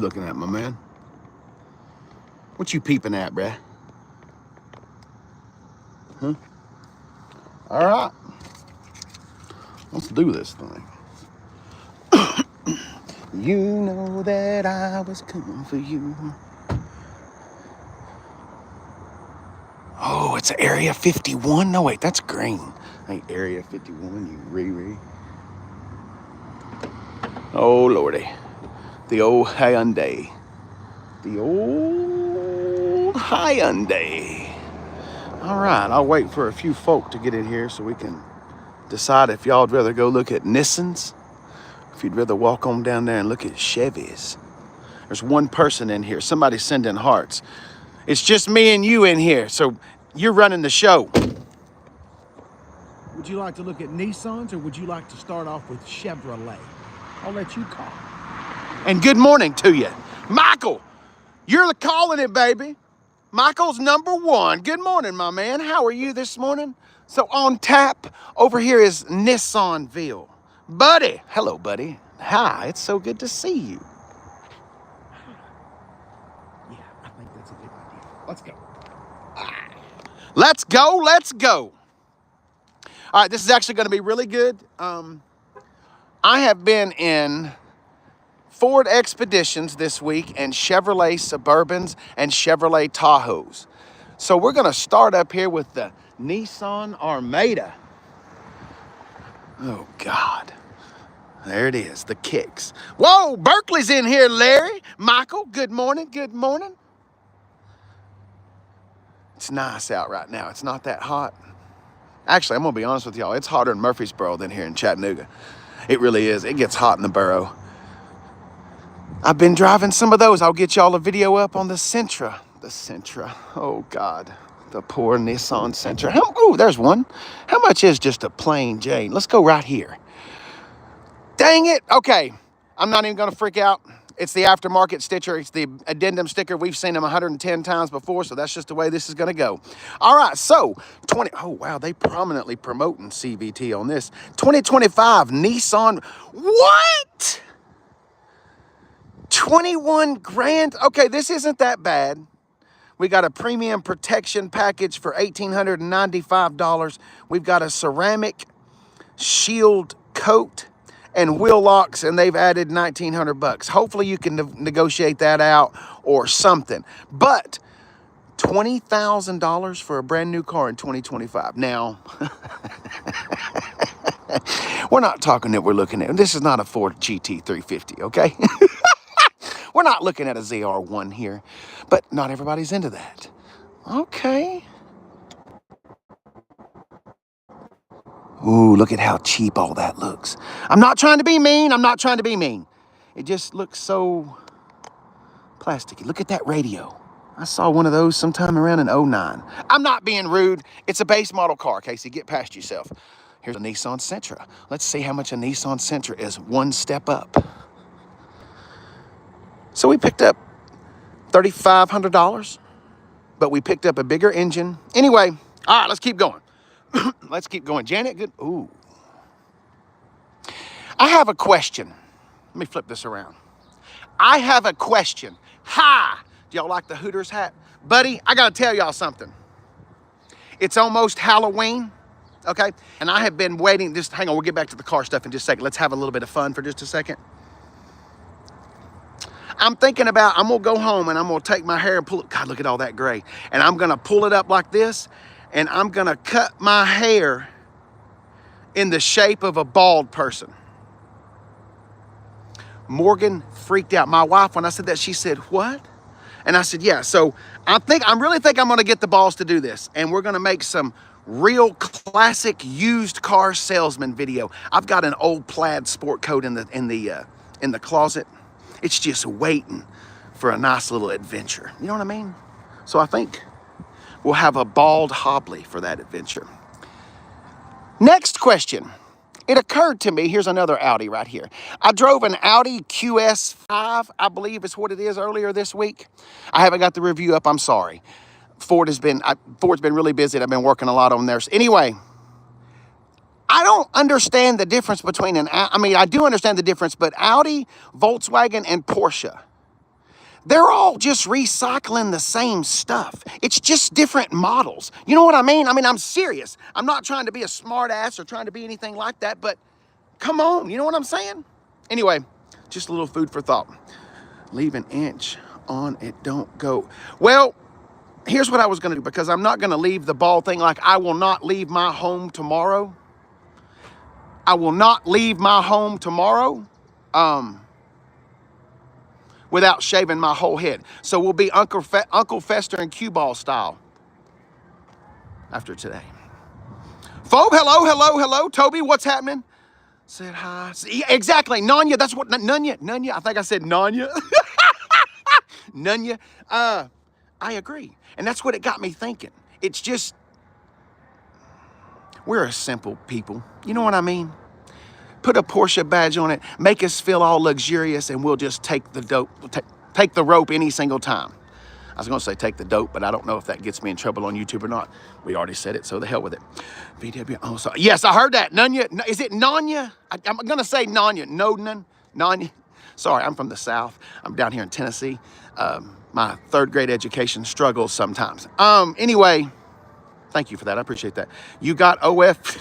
looking at, my man? What you peeping at, bruh? Huh? All right. Let's do this thing. You know that I was coming for you. Oh, it's Area 51? No, wait, that's green. Ain't Area 51, you Riri. Oh, Lordy. The old Hyundai. The old Hyundai. All right, I'll wait for a few folk to get in here so we can decide if y'all would rather go look at Nissans, if you'd rather walk on down there and look at Chevys. There's one person in here. Somebody's sending hearts. It's just me and you in here, so you're running the show. Would you like to look at Nissans, or would you like to start off with Chevrolet? I'll let you call. And good morning to you. Michael, you're calling it, baby. Michael's number one. Good morning, my man. How are you this morning? So on tap, over here is Nissanville. Buddy. Hello, buddy. Hi, it's so good to see you. Yeah, I think that's a good idea. Let's go. Let's go, let's go. All right, this is actually going to be really good. I have been in Ford Expeditions this week and Chevrolet Suburbans and Chevrolet Tahoes. So we're going to start up here with the Nissan Armada. Oh, God. There it is, the Kicks. Whoa, Berkeley's in here, Larry. Michael, good morning, good morning. It's nice out right now. It's not that hot. Actually, I'm going to be honest with y'all. It's hotter in Murfreesboro than here in Chattanooga. It really is. It gets hot in the borough. I've been driving some of those. I'll get y'all a video up on the Sentra. The Sentra. Oh, God. The poor Nissan Sentra. Oh, there's one. How much is just a plain Jane? Let's go right here. Dang it. Okay. I'm not even going to freak out. It's the aftermarket sticker. It's the addendum sticker. We've seen them 110 times before, so that's just the way this is going to go. All right, so oh, wow, they prominently promoting CVT on this. 2025 Nissan. What? 21 grand? Okay, this isn't that bad. We got a premium protection package for $1,895. We've got a ceramic shield coat and wheel locks, and they've added $1,900. Hopefully you can negotiate that out or something. But $20,000 for a brand new car in 2025. Now, we're not talking that we're looking at. This is not a Ford GT350, okay? We're not looking at a ZR1 here, but not everybody's into that. Okay. Ooh, look at how cheap all that looks. I'm not trying to be mean. I'm not trying to be mean. It just looks so plasticky. Look at that radio. I saw one of those sometime around in '09. I'm not being rude. It's a base model car, Casey. Get past yourself. Here's a Nissan Sentra. Let's see how much a Nissan Sentra is one step up. So we picked up $3,500, but we picked up a bigger engine. Anyway, all right, let's keep going. Let's keep going. Janet, good. Ooh. I have a question. Let me flip this around. I have a question. Hi. Do y'all like the Hooters hat? Buddy, I got to tell y'all something. It's almost Halloween, okay? And I have been waiting. Just hang on. We'll get back to the car stuff in just a second. Let's have a little bit of fun for just a second. I'm thinking about, I'm going to go home and I'm going to take my hair and pull it. God, look at all that gray. And I'm going to pull it up like this. And I'm going to cut my hair in the shape of a bald person. Morgan freaked out. My wife, when I said that, she said, what? And I said, yeah. So I really think I'm going to get the balls to do this. And we're going to make some real classic used car salesman video. I've got an old plaid sport coat in the closet. It's just waiting for a nice little adventure. You know what I mean? So I think we'll have a bald hobbly for that adventure. Next question. It occurred to me, here's another Audi right here. I drove an Audi QS5, I believe is what it is, earlier this week. I haven't got the review up, I'm sorry. Ford's been really busy and I've been working a lot on theirs. Anyway, I don't understand the difference between I do understand the difference, but Audi, Volkswagen, and Porsche. They're all just recycling the same stuff. It's just different models. You know what I mean? I mean, I'm serious. I'm not trying to be a smart ass or trying to be anything like that, but come on, you know what I'm saying? Anyway, just a little food for thought. Leave an inch on it, don't go. Well, here's what I was gonna do, because I'm not gonna leave the ball thing. Like, I will not leave my home tomorrow. I will not leave my home tomorrow without shaving my whole head. So we'll be Uncle Fester and cue ball style after today. Phobe, hello. Toby, what's happening? Said hi. Exactly, Nanya, that's what, Nanya, I think I said Nanya. Nanya, I agree. And that's what it got me thinking. It's just, we're a simple people. You know what I mean? Put a Porsche badge on it, make us feel all luxurious, and we'll just take the dope, take the rope any single time. I was gonna say take the dope, but I don't know if that gets me in trouble on YouTube or not. We already said it, so the hell with it. VW, oh, sorry. Yes, I heard that. Nanya, is it Nanya? I'm gonna say Nanya, Nanya. Sorry, I'm from the South. I'm down here in Tennessee. My third grade education struggles sometimes. Anyway, thank you for that, I appreciate that. You got OF.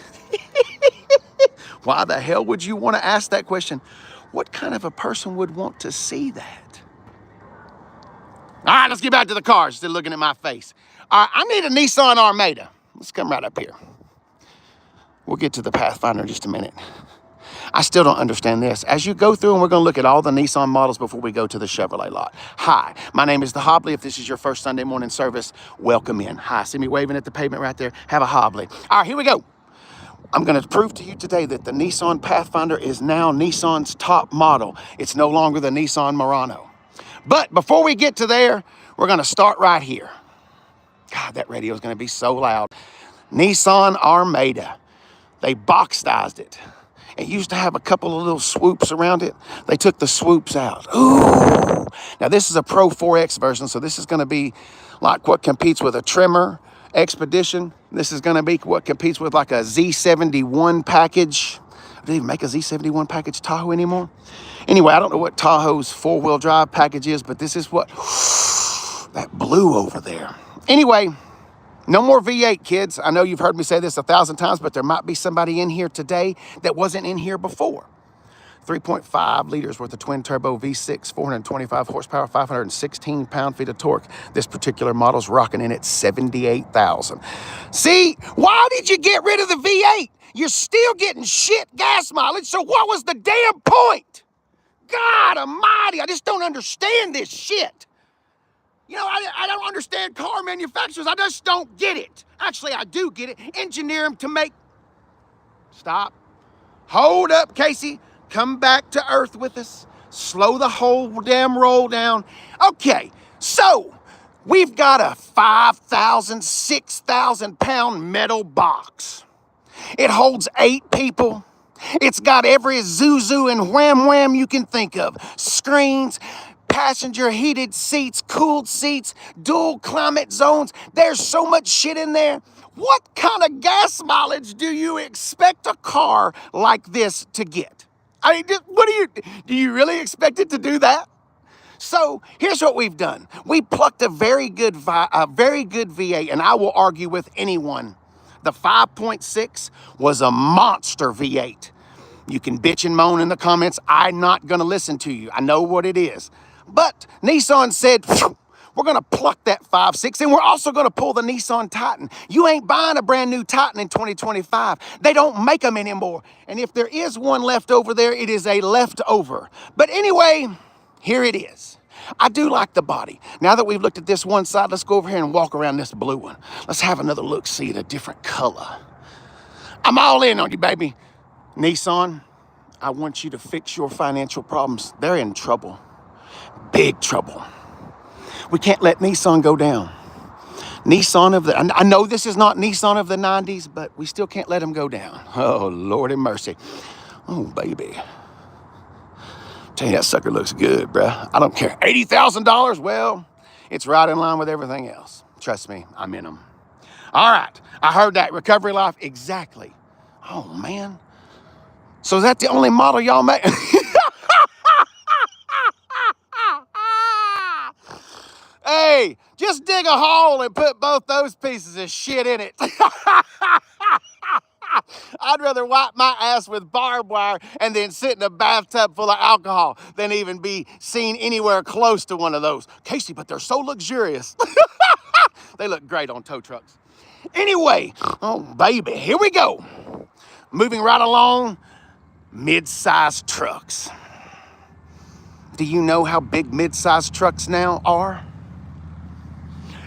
Why the hell would you want to ask that question? What kind of a person would want to see that? All right, let's get back to the cars. Still looking at my face. All right, I need a Nissan Armada. Let's come right up here. We'll get to the Pathfinder in just a minute. I still don't understand this. As you go through, and we're going to look at all the Nissan models before we go to the Chevrolet lot. Hi, my name is the Hobley. If this is your first Sunday morning service, welcome in. Hi, see me waving at the pavement right there? Have a Hobley. All right, here we go. I'm going to prove to you today that the Nissan Pathfinder is now Nissan's top model. It's no longer the Nissan Murano. But before we get to there, we're going to start right here. God, that radio is going to be so loud. Nissan Armada. They boxedized it. It used to have a couple of little swoops around it. They took the swoops out. Ooh. Now, this is a Pro 4X version, so this is going to be like what competes with a Tremor Expedition. This is going to be what competes with like a Z71 package. Do they even make a Z71 package Tahoe anymore? Anyway, I don't know what Tahoe's four-wheel drive package is, but this is what that blue over there. Anyway, no more V8, kids. I know you've heard me say this 1,000 times, but there might be somebody in here today that wasn't in here before. 3.5 liters worth of twin-turbo V6, 425 horsepower, 516 pound-feet of torque. This particular model's rocking in at 78,000. See, why did you get rid of the V8? You're still getting shit gas mileage, so what was the damn point? God almighty, I just don't understand this shit. You know, I don't understand car manufacturers. I just don't get it. Actually, I do get it. Engineer them to make... Stop. Hold up, Casey. Come back to earth with us. Slow the whole damn roll down. Okay, so we've got a 5,000, 6,000 pound metal box. It holds 8 people. It's got every zoo and wham you can think of. Screens, passenger heated seats, cooled seats, dual climate zones. There's so much shit in there. What kind of gas mileage do you expect a car like this to get? I mean, what do you really expect it to do that? So here's what we've done. We plucked a very good V8, and I will argue with anyone. The 5.6 was a monster V8. You can bitch and moan in the comments. I'm not gonna listen to you. I know what it is. But Nissan said, we're gonna pluck that 5.6, and we're also gonna pull the Nissan Titan. You ain't buying a brand new Titan in 2025. They don't make them anymore. And if there is one left over there, it is a leftover. But anyway, here it is. I do like the body. Now that we've looked at this one side, let's go over here and walk around this blue one. Let's have another look, see it a different color. I'm all in on you, baby. Nissan, I want you to fix your financial problems. They're in trouble. Big trouble. We can't let Nissan go down. Nissan of the, I know this is not Nissan of the 90s, but we still can't let them go down. Oh, Lord have mercy. Oh, baby. Tell you, that sucker looks good, bruh. I don't care. $80,000? Well, it's right in line with everything else. Trust me, I'm in them. All right, I heard that. Recovery life, exactly. Oh, man. So is that the only model y'all make? Hey, just dig a hole and put both those pieces of shit in it. I'd rather wipe my ass with barbed wire and then sit in a bathtub full of alcohol than even be seen anywhere close to one of those. Casey, but they're so luxurious. They look great on tow trucks. Anyway, oh baby, here we go. Moving right along, mid-sized trucks. Do you know how big mid-sized trucks now are?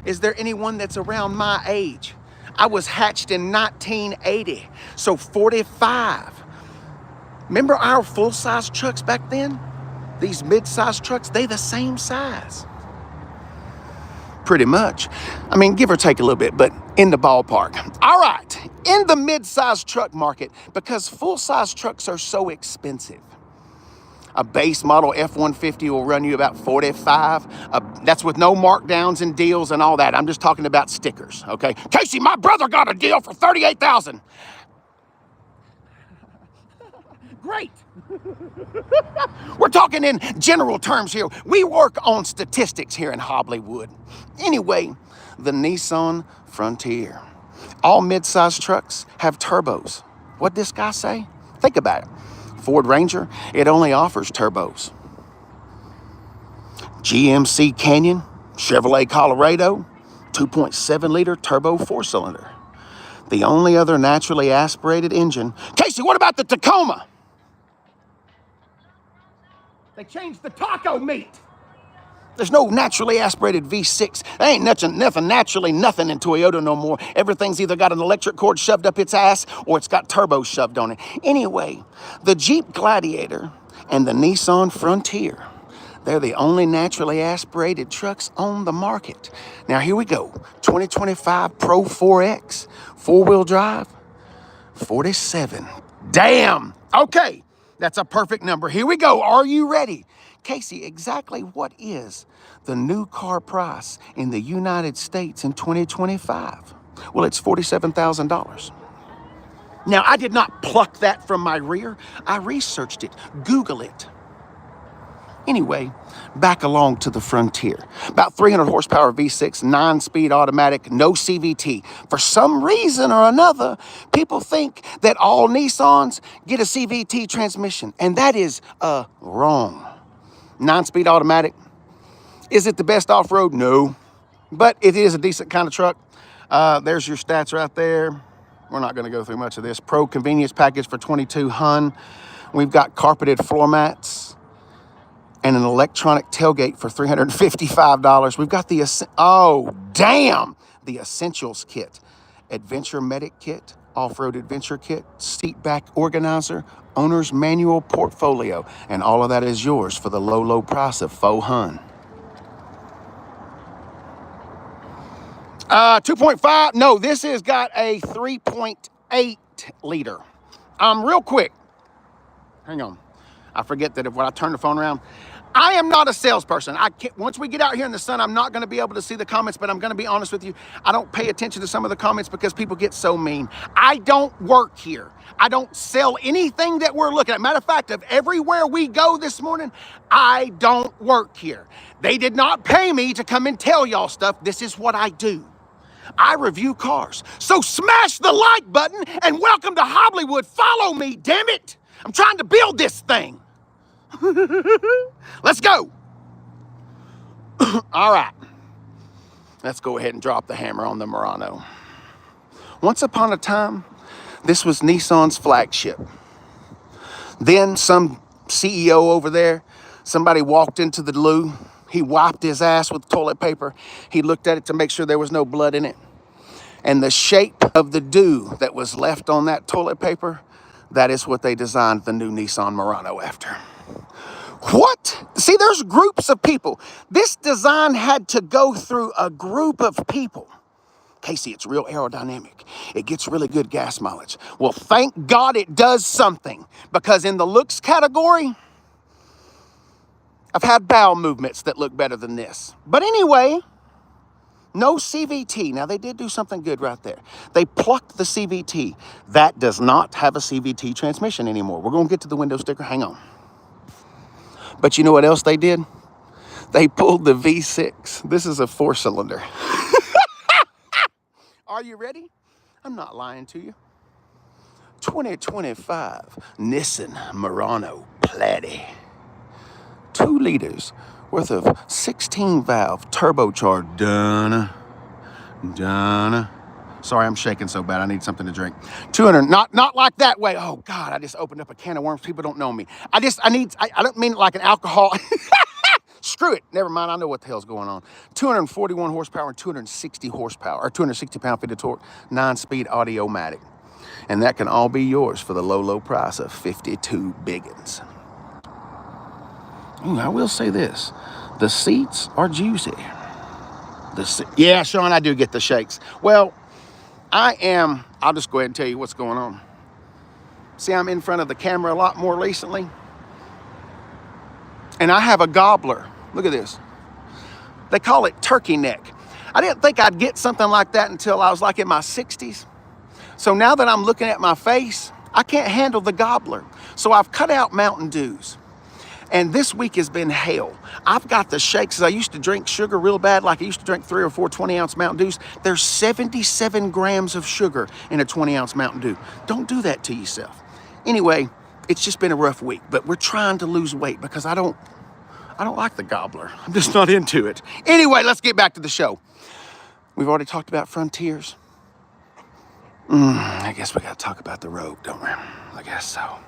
Is there anyone that's around my age? I was hatched in 1980, so 45. Remember our full-size trucks back then? These mid-sized trucks, they the same size. Pretty much. I mean, give or take a little bit, but in the ballpark. All right, in the mid-sized truck market, because full-size trucks are so expensive, a base model F-150 will run you about 45. That's with no markdowns and deals and all that. I'm just talking about stickers, okay? Casey, my brother got a deal for $38,000. Great. We're talking in general terms here. We work on statistics here in Hollywood. Anyway, the Nissan Frontier. All mid-sized trucks have turbos. What'd this guy say? Think about it. Ford Ranger, it only offers turbos. GMC Canyon, Chevrolet Colorado, 2.7 liter turbo 4-cylinder. The only other naturally aspirated engine. Casey, what about the Tacoma? They changed the taco meat. There's no naturally aspirated V6. There ain't nothing naturally nothing in Toyota no more. Everything's either got an electric cord shoved up its ass or it's got turbo shoved on it. Anyway, the Jeep Gladiator and the Nissan Frontier, they're the only naturally aspirated trucks on the market. Now here we go. 2025 Pro 4X, four-wheel drive, 47. Damn. Okay, that's a perfect number. Here we go. Are you ready? Casey, exactly what is the new car price in the United States in 2025? Well, it's $47,000. Now, I did not pluck that from my rear. I researched it. Google it. Anyway, back along to the Frontier. About 300 horsepower V6, 9-speed automatic, no CVT. For some reason or another, people think that all Nissans get a CVT transmission, and that is wrong. 9-speed automatic. Is it the best off-road? No. But it is a decent kind of truck. There's your stats right there. We're not going to go through much of this. Pro convenience package for $22,000. We've got carpeted floor mats and an electronic tailgate for $355. We've got the, the Essentials kit. Adventure Medic kit, off-road adventure kit, seat back organizer, owner's manual portfolio, and all of that is yours for the low, low price of $400. 2.5, no, this has got a 3.8 liter. Real quick, hang on. I forget that when I turn the phone around, I am not a salesperson. Once we get out here in the sun, I'm not going to be able to see the comments, but I'm going to be honest with you. I don't pay attention to some of the comments because people get so mean. I don't work here. I don't sell anything that we're looking at. Matter of fact, of everywhere we go this morning, I don't work here. They did not pay me to come and tell y'all stuff. This is what I do. I review cars. So smash the like button and welcome to Hollywood. Follow me, damn it. I'm trying to build this thing. Let's go. All right. Let's go ahead and drop the hammer on the Murano. Once upon a time, this was Nissan's flagship. Then some CEO over there, somebody walked into the loo. He wiped his ass with toilet paper. He looked at it to make sure there was no blood in it. And the shape of the dew that was left on that toilet paper, that is what they designed the new Nissan Murano after. What? See, there's groups of people. This design had to go through a group of people. Casey, it's real aerodynamic. It gets really good gas mileage. Well, thank God it does something, because in the looks category, I've had bowel movements that look better than this. But anyway, no CVT. Now, they did do something good right there. They plucked the CVT. That does not have a CVT transmission anymore. We're going to get to the window sticker. Hang on. But you know what else they did? They pulled the V6. This is a 4-cylinder. Are you ready? I'm not lying to you. 2025 Nissan Murano Plaid. 2 liters worth of 16-valve turbocharged. Done. Sorry, I'm shaking so bad. I need something to drink. 200, not like that way. Oh God, I just opened up a can of worms. People don't know me. I don't mean it like an alcohol. Screw it. Never mind. I know what the hell's going on. 241 horsepower and 260 horsepower, or 260 pound-feet of torque, 9-speed audio-matic. And that can all be yours for the low, low price of 52 biggins. Ooh, I will say this. The seats are juicy. Yeah, Sean, I do get the shakes. Well, I'll just go ahead and tell you what's going on. See, I'm in front of the camera a lot more recently. And I have a gobbler. Look at this. They call it turkey neck. I didn't think I'd get something like that until I was like in my 60s. So now that I'm looking at my face, I can't handle the gobbler. So I've cut out Mountain Dews. And this week has been hell. I've got the shakes. I used to drink sugar real bad, like I used to drink 3 or 4 20-ounce Mountain Dews. There's 77 grams of sugar in a 20-ounce Mountain Dew. Don't do that to yourself. Anyway, it's just been a rough week, but we're trying to lose weight because I don't like the gobbler. I'm just not into it. Anyway, let's get back to the show. We've already talked about Frontiers. I guess we got to talk about the Rogue, don't we? I guess so.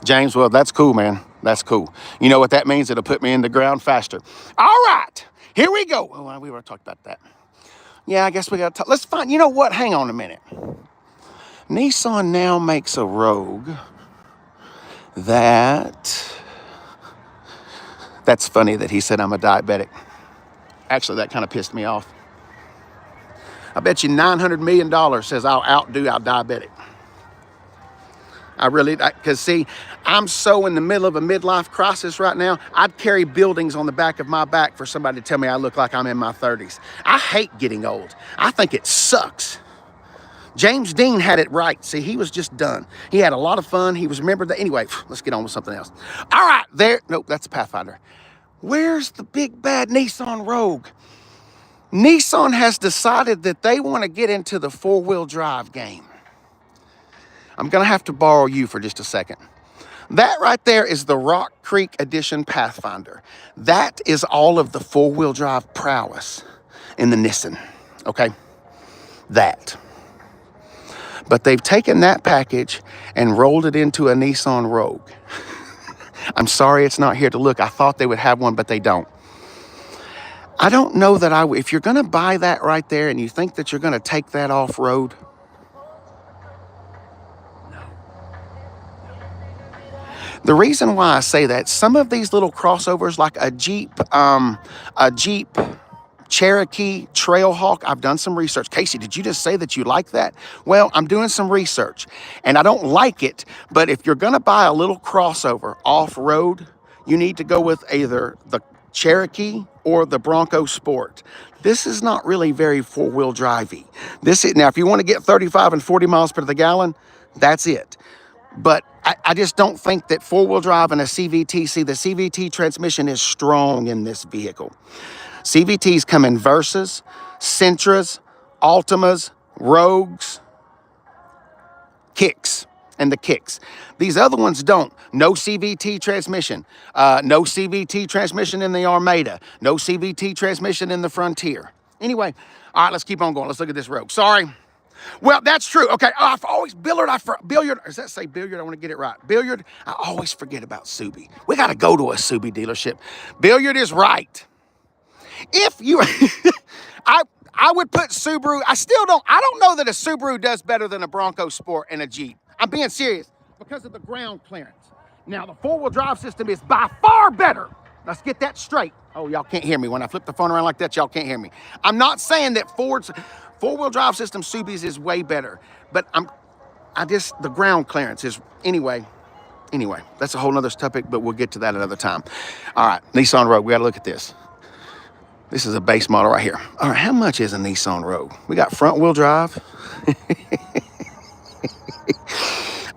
James, well, that's cool, man. That's cool. You know what that means? It'll put me in the ground faster. All right, here we go. Oh, we already talked about that. Yeah, I guess we got to talk. Let's find, you know what? Hang on a minute. Nissan now makes a Rogue that's funny that he said I'm a diabetic. Actually, that kind of pissed me off. I bet you $900 million says I'll outdo our diabetic. Because see, I'm so in the middle of a midlife crisis right now, I'd carry buildings on the back of my back for somebody to tell me I look like I'm in my 30s. I hate getting old. I think it sucks. James Dean had it right. See, he was just done. He had a lot of fun. He was remembered that. Anyway, let's get on with something else. All right, there. Nope, that's a Pathfinder. Where's the big bad Nissan Rogue? Nissan has decided that they want to get into the 4-wheel drive game. I'm going to have to borrow you for just a second. That right there is the Rock Creek Edition Pathfinder. That is all of the 4-wheel drive prowess in the Nissan, okay? That. But they've taken that package and rolled it into a Nissan Rogue. I'm sorry it's not here to look. I thought they would have one, but they don't. I don't know that if you're going to buy that right there and you think that you're going to take that off-road, the reason why I say that, some of these little crossovers like a Jeep Cherokee Trailhawk, I've done some research. Casey, did you just say that you like that? Well, I'm doing some research and I don't like it, but if you're gonna buy a little crossover off-road, you need to go with either the Cherokee or the Bronco Sport. This is not really very 4-wheel drivey. Now, if you want to get 35 and 40 miles per the gallon, that's it. But I just don't think that 4-wheel drive and a CVT, see, the CVT transmission is strong in this vehicle. CVTs come in Versas, Sentras, Altimas, Rogues, Kicks, and the Kicks. These other ones don't. No CVT transmission. No CVT transmission in the Armada. No CVT transmission in the Frontier. Anyway, all right, let's keep on going. Let's look at this Rogue. Sorry. Well, that's true. Okay, I've always, billiard, does that say billiard? I want to get it right. Billiard, I always forget about Subi. We got to go to a Subi dealership. Billiard is right. If you, I would put Subaru, I don't know that a Subaru does better than a Bronco Sport and a Jeep. I'm being serious because of the ground clearance. Now, the 4-wheel drive system is by far better. Let's get that straight. Oh, y'all can't hear me. When I flip the phone around like that, y'all can't hear me. I'm not saying that Ford's 4-wheel drive system, Subi's, is way better, but the ground clearance is, anyway, that's a whole nother topic, but we'll get to that another time. All right, Nissan Rogue, we got to look at this. This is a base model right here. All right, how much is a Nissan Rogue? We got front wheel drive.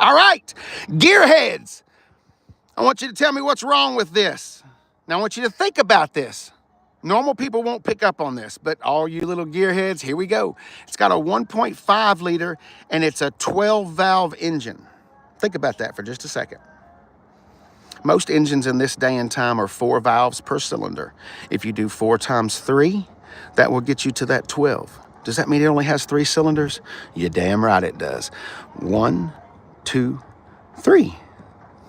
All right, gearheads. I want you to tell me what's wrong with this. Now I want you to think about this. Normal people won't pick up on this, but all you little gearheads, here we go. It's got a 1.5 liter and it's a 12 valve engine. Think about that for just a second. Most engines in this day and time are 4 valves per cylinder. If you do 4 times 3, that will get you to that 12. Does that mean it only has 3 cylinders? You're damn right it does. 1, 2, 3.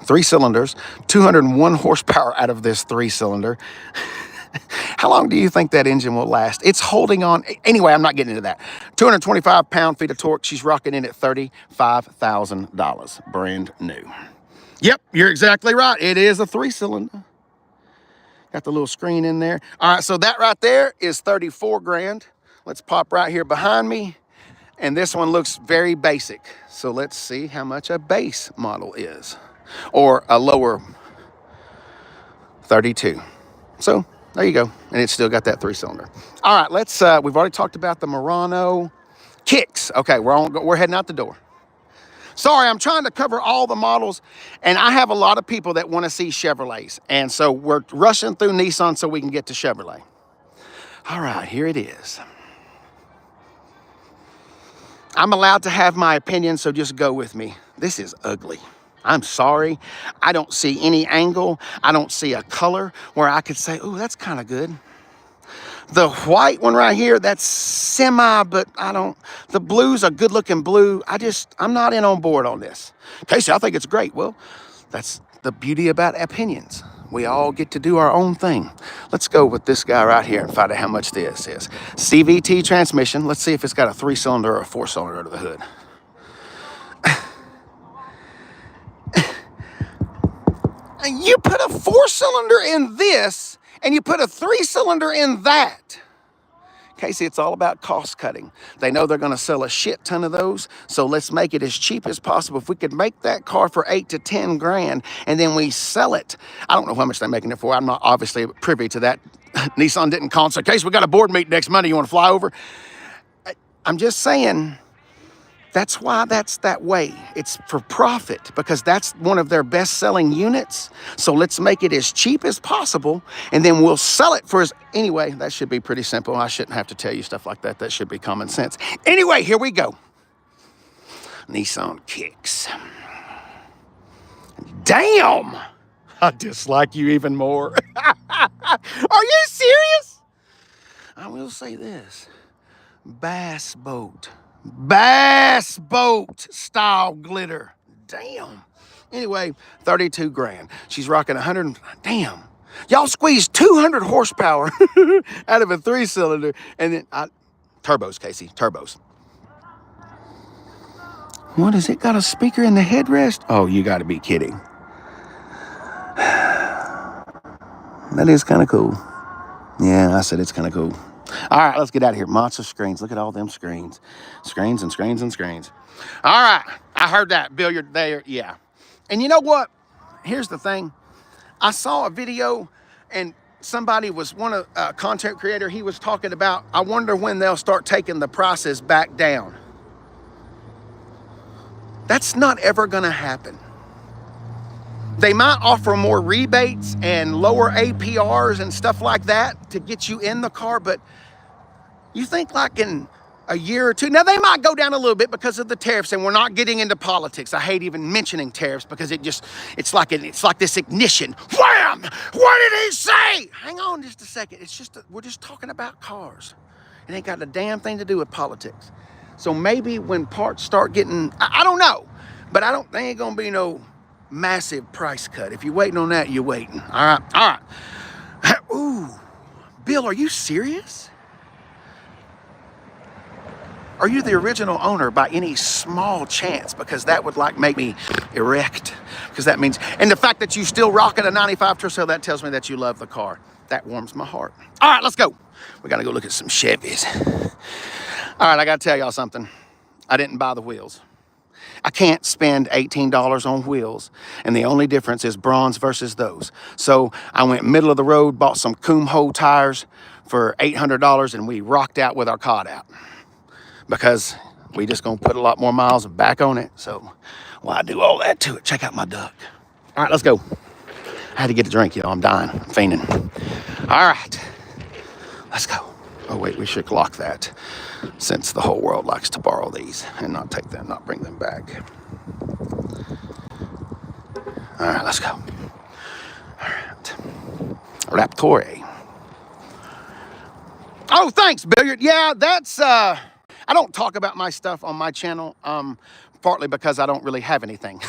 3 cylinders, 201 horsepower out of this 3-cylinder. How long do you think that engine will last? It's holding on. Anyway, I'm not getting into that. 225 pound-feet of torque. She's rocking in at $35,000. Brand new. Yep, you're exactly right. It is a 3-cylinder. Got the little screen in there. All right, so that right there is 34 grand. Let's pop right here behind me. And this one looks very basic. So let's see how much a base model is. Or a lower 32. So there you go. And it's still got that 3-cylinder. All right, let's, we've already talked about the Murano. Kicks. Okay, we're heading out the door. Sorry, I'm trying to cover all the models, and I have a lot of people that want to see Chevrolets. And so we're rushing through Nissan so we can get to Chevrolet. All right, here it is. I'm allowed to have my opinion, so just go with me. This is ugly. I'm sorry. I don't see any angle. I don't see a color where I could say, oh, that's kind of good. The white one right here, that's semi, but the blue's a good looking blue. I'm not in on board on this. Casey, I think it's great. Well, that's the beauty about opinions. We all get to do our own thing. Let's go with this guy right here and find out how much this is. CVT transmission. Let's see if it's got a 3-cylinder or a 4-cylinder under the hood. And you put a 4-cylinder in this, and you put a 3-cylinder in that. Casey, it's all about cost cutting. They know they're going to sell a shit ton of those, so let's make it as cheap as possible. If we could make that car for 8 to 10 grand, and then we sell it. I don't know how much they're making it for. I'm not obviously privy to that. Nissan didn't call and say, Casey, we got a board meeting next Monday. You want to fly over? I'm just saying, that's why that's that way. It's for profit because that's one of their best-selling units. So let's make it as cheap as possible, and then we'll sell it for anyway, that should be pretty simple. I shouldn't have to tell you stuff like that. That should be common sense. Anyway, here we go. Nissan Kicks. Damn! I dislike you even more. Are you serious? I will say this. Bass boat style glitter. Damn. Anyway, 32 grand. She's rocking 100. Damn. Y'all squeezed 200 horsepower out of a 3-cylinder. And then, turbos, Casey, turbos. What, has it got a speaker in the headrest? Oh, you got to be kidding. That is kind of cool. Yeah, I said it's kind of cool. All right, let's get out of here. Monster screens. Look at all them screens. Screens and screens and screens. All right, I heard that. Billiard there, yeah. And you know what? Here's the thing. I saw a video, and somebody was a content creator. He was talking about, I wonder when they'll start taking the prices back down. That's not ever going to happen. They might offer more rebates and lower APRs and stuff like that to get you in the car, but you think like in a year or two, now they might go down a little bit because of the tariffs, and we're not getting into politics. I hate even mentioning tariffs because it's like this ignition. Wham! What did he say? Hang on just a second. We're just talking about cars. It ain't got a damn thing to do with politics. So maybe when parts start getting, I don't know, but there ain't gonna be no massive price cut. If you're waiting on that, you're waiting. All right. Ooh, Bill, are you serious? Are you the original owner by any small chance? Because that would make me erect. Because that means, and the fact that you still rocking a 95 Tercel, that tells me that you love the car. That warms my heart. All right, let's go. We got to go look at some Chevys. All right, I got to tell y'all something. I didn't buy the wheels. I can't spend $18 on wheels, and the only difference is bronze versus those. So I went middle of the road, bought some Kumho tires for $800, and we rocked out with our cod out because we just gonna put a lot more miles back on it. So why do all that to it? Check out my duck. All right, let's go. I had to get a drink, y'all. I'm dying. I'm fainting. All right. Let's go. Oh, wait, we should lock that since the whole world likes to borrow these and not take them, not bring them back. All right, let's go. All right. Raptore. Oh, thanks, Billiard. Yeah, that's, I don't talk about my stuff on my channel, partly because I don't really have anything.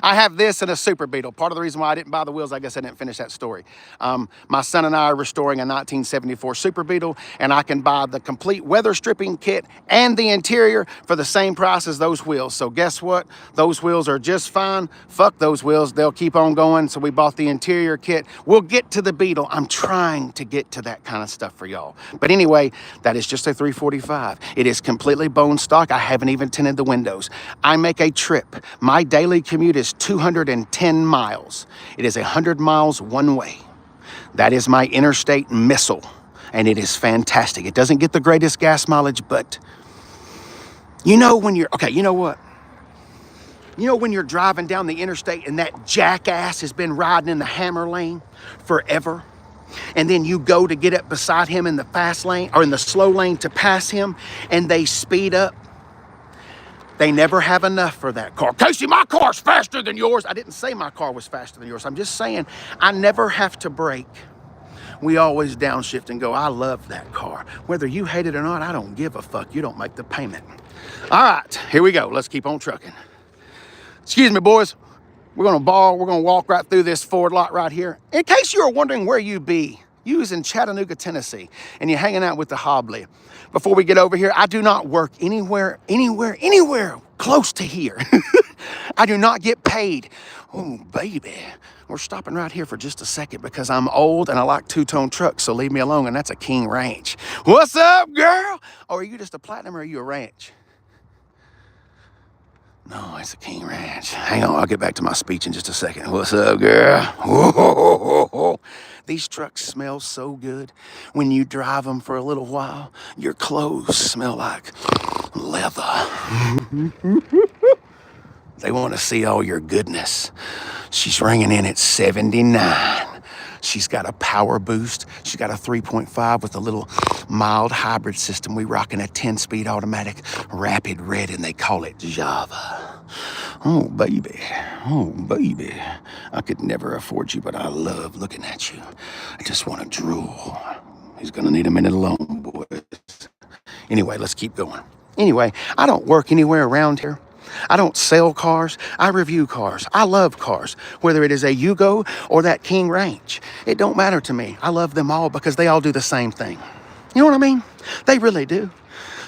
I have this and a Super Beetle. Part of the reason why I didn't buy the wheels, I guess I didn't finish that story. My son and I are restoring a 1974 Super Beetle, and I can buy the complete weather stripping kit and the interior for the same price as those wheels. So guess what? Those wheels are just fine. Fuck those wheels. They'll keep on going. So we bought the interior kit. We'll get to the Beetle. I'm trying to get to that kind of stuff for y'all. But anyway, that is just a 345. It is completely bone stock. I haven't even tinted the windows. I make a trip. My daily commute is 210 miles. It is 100 miles one way. That is my interstate missile, and it is fantastic. It doesn't get the greatest gas mileage, but you know when you're, okay, you know what? You know when you're driving down the interstate and that jackass has been riding in the hammer lane forever? And then you go to get up beside him in the fast lane or in the slow lane to pass him, and they speed up. They never have enough for that car. Casey, my car's faster than yours. I didn't say my car was faster than yours. I'm just saying I never have to brake. We always downshift and go, I love that car. Whether you hate it or not, I don't give a fuck. You don't make the payment. All right, here we go. Let's keep on trucking. Excuse me, boys. We're gonna walk right through this Ford lot right here. In case you were wondering where you be, you was in Chattanooga, Tennessee, and you're hanging out with the Hobley. Before we get over here, I do not work anywhere close to here. I do not get paid. Oh, baby. We're stopping right here for just a second because I'm old and I like two-tone trucks, so leave me alone, and that's a King Ranch. What's up, girl? Oh, are you just a Platinum or are you a Ranch? No, it's a King Ranch. Hang on, I'll get back to my speech in just a second. What's up, girl? Whoa. These trucks smell so good. When you drive them for a little while, your clothes smell like leather. They want to see all your goodness. She's ringing in at 79. She's got a power boost. She's got a 3.5 with a little mild hybrid system. We rocking a 10-speed automatic rapid red, and they call it Java. Oh, baby. Oh, baby. I could never afford you, but I love looking at you. I just want to drool. He's going to need a minute alone, boys. Anyway, let's keep going. Anyway, I don't work anywhere around here. I don't sell cars. I review cars. I love cars, whether it is a Yugo or that King Ranch. It don't matter to me. I love them all because they all do the same thing. You know what I mean? They really do.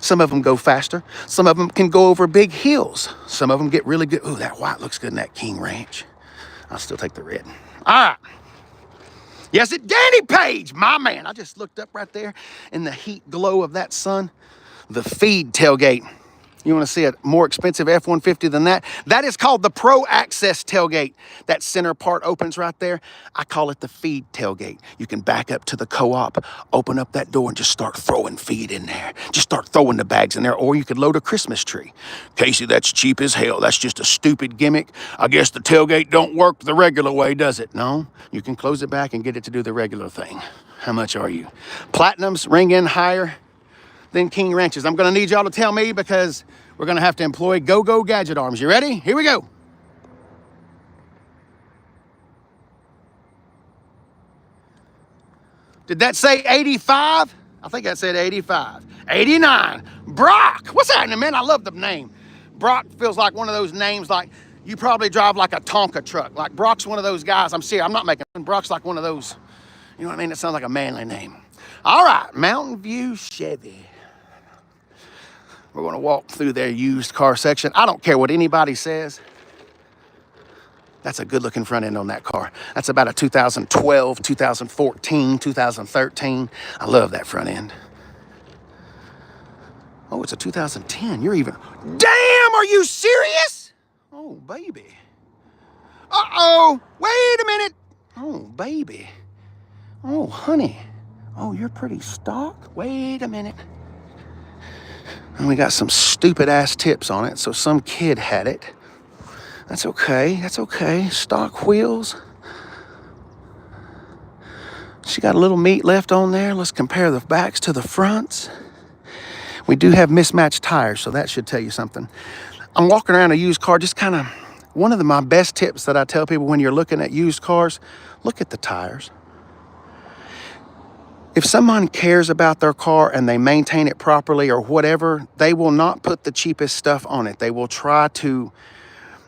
Some of them go faster. Some of them can go over big hills. Some of them get really good. Ooh, that white looks good in that King Ranch. I'll still take the red. All right. Yes, it Danny Page, my man. I just looked up right there in the heat glow of that sun. The feed tailgate. You want to see a more expensive F-150 than that? That is called the Pro Access tailgate. That center part opens right there. I call it the feed tailgate. You can back up to the co-op, open up that door, and just start throwing feed in there. Just start throwing the bags in there, or you could load a Christmas tree. Casey, that's cheap as hell. That's just a stupid gimmick. I guess the tailgate don't work the regular way, does it? No, you can close it back and get it to do the regular thing. How much are you? Platinums ring in higher than King Ranches. I'm gonna need y'all to tell me because we're gonna have to employ go-go gadget arms. You ready? Here we go. Did that say 85? I think that said 85. 89. Brock. What's happening, man? I love the name. Brock feels like one of those names like you probably drive like a Tonka truck. Like Brock's one of those guys. I'm serious. I'm not making it. Brock's like one of those, you know what I mean? It sounds like a manly name. All right, Mountain View Chevy. We're gonna walk through their used car section. I don't care what anybody says. That's a good looking front end on that car. That's about a 2012, 2014, 2013. I love that front end. Oh, it's a 2010. You're even, damn, are you serious? Oh, baby. Uh-oh, wait a minute. Oh, baby. Oh, honey. Oh, you're pretty stock. Wait a minute. And we got some stupid ass tips on it, so some kid had it. That's okay, that's okay. Stock wheels. She got a little meat left on there. Let's compare the backs to the fronts. We do have mismatched tires, so that should tell you something. I'm walking around a used car, just kind of, one of my best tips that I tell people when you're looking at used cars, look at the tires. If someone cares about their car and they maintain it properly or whatever, they will not put the cheapest stuff on it. They will try to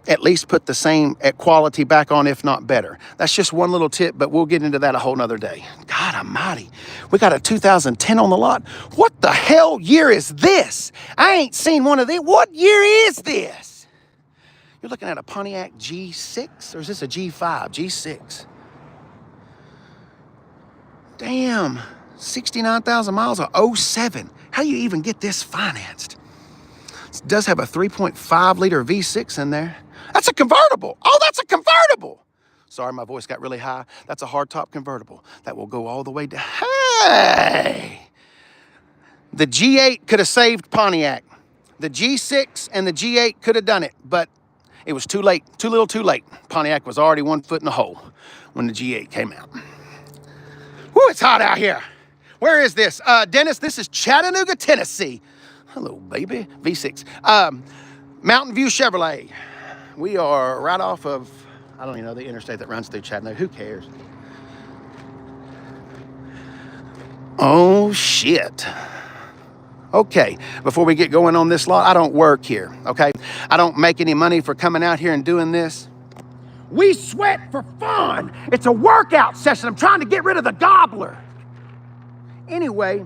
at least put the same quality back on, if not better. That's just one little tip, but we'll get into that a whole nother day. God almighty, we got a 2010 on the lot. What the hell year is this? I ain't seen one of these. What year is this? You're looking at a Pontiac G6, or is this a G5? G6. Damn, 69,000 miles of 07. How do you even get this financed? It does have a 3.5 liter V6 in there. That's a convertible. Oh, that's a convertible. Sorry, my voice got really high. That's a hardtop convertible that will go all the way down. Hey! The G8 could have saved Pontiac. The G6 and the G8 could have done it, but it was too late, too little too late. Pontiac was already 1 foot in the hole when the G8 came out. Woo, it's hot out here. Where is this? Dennis, this is Chattanooga, Tennessee. Hello, baby. V6. Mountain View Chevrolet. We are right off of, I don't even know the interstate that runs through Chattanooga. Who cares? Oh, shit. Okay, before we get going on this lot, I don't work here, okay? I don't make any money for coming out here and doing this. We sweat for fun. It's a workout session. I'm trying to get rid of the gobbler. Anyway,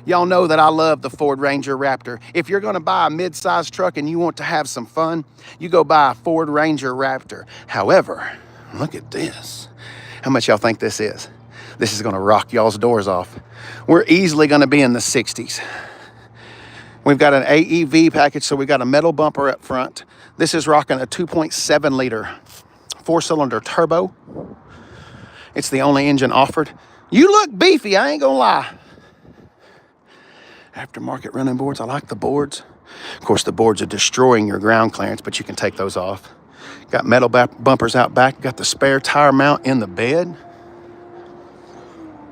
y'all know that I love the Ford Ranger Raptor. If you're gonna buy a mid-sized truck and you want to have some fun, you go buy a Ford Ranger Raptor. However, look at this. How much y'all think this is? This is gonna rock y'all's doors off. We're easily gonna be in the 60s. We've got an AEV package, so we got a metal bumper up front. This is rocking a 2.7 liter 4-cylinder turbo. It's the only engine offered. You look beefy, I ain't gonna lie. Aftermarket running boards, I like the boards. Of course, the boards are destroying your ground clearance, but you can take those off. Got metal bumpers out back. Got the spare tire mount in the bed.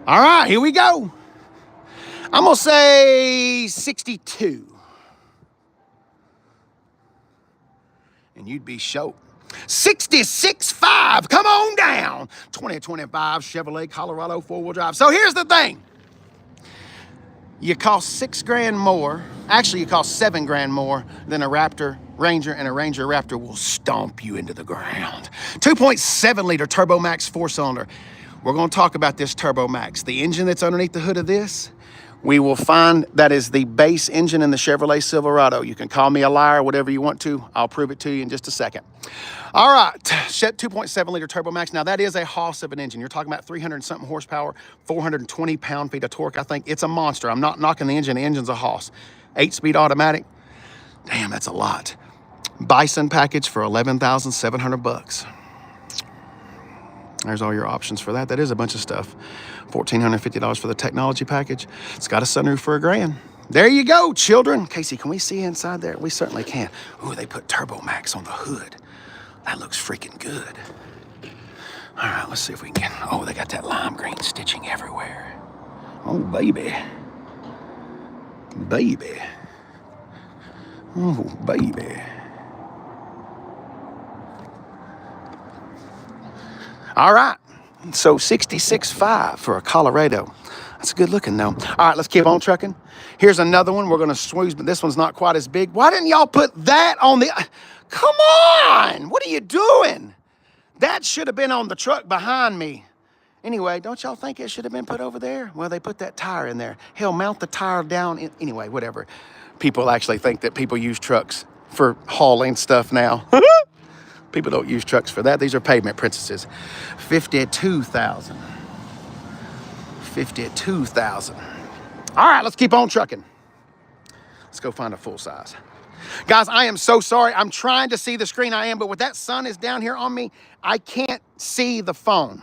All right, here we go. I'm gonna say 62. And you'd be shocked. 66.5, come on down. 2025 Chevrolet Colorado 4-wheel drive. So here's the thing. You cost $6,000 more. Actually, you cost $7,000 more than a Raptor Ranger, and a Ranger Raptor will stomp you into the ground. 2.7 liter Turbo Max 4-cylinder. We're gonna talk about this Turbo Max. The engine that's underneath the hood of this, we will find that is the base engine in the Chevrolet Silverado. You can call me a liar, whatever you want to. I'll prove it to you in just a second. All right, 2.7 liter Turbo Max. Now that is a hoss of an engine. You're talking about 300 something horsepower, 420 pound-feet of torque. I think it's a monster. I'm not knocking the engine. The engine's a hoss. 8-speed automatic. Damn, that's a lot. Bison package for $11,700. There's all your options for that. That is a bunch of stuff. $1,450 for the technology package. It's got a sunroof for $1,000. There you go, children. Casey, can we see inside there? We certainly can. Ooh, they put Turbo Max on the hood. That looks freaking good. All right, let's see if we can get, oh, they got that lime green stitching everywhere. Oh, baby. Baby. Oh, baby. All right, so 66.5 for a Colorado. That's good looking though. All right, let's keep on trucking. Here's another one. We're gonna swooze, but this one's not quite as big. Why didn't y'all put that on the, come on, what are you doing? That should have been on the truck behind me. Anyway, don't y'all think it should have been put over there? Well, they put that tire in there. Hell, mount the tire down in, anyway, whatever. People actually think that people use trucks for hauling stuff now. People don't use trucks for that. These are pavement princesses. 52,000. 52,000. All right, let's keep on trucking. Let's go find a full size. Guys, I am so sorry. I'm trying to see the screen, I am, but with that sun is down here on me, I can't see the phone.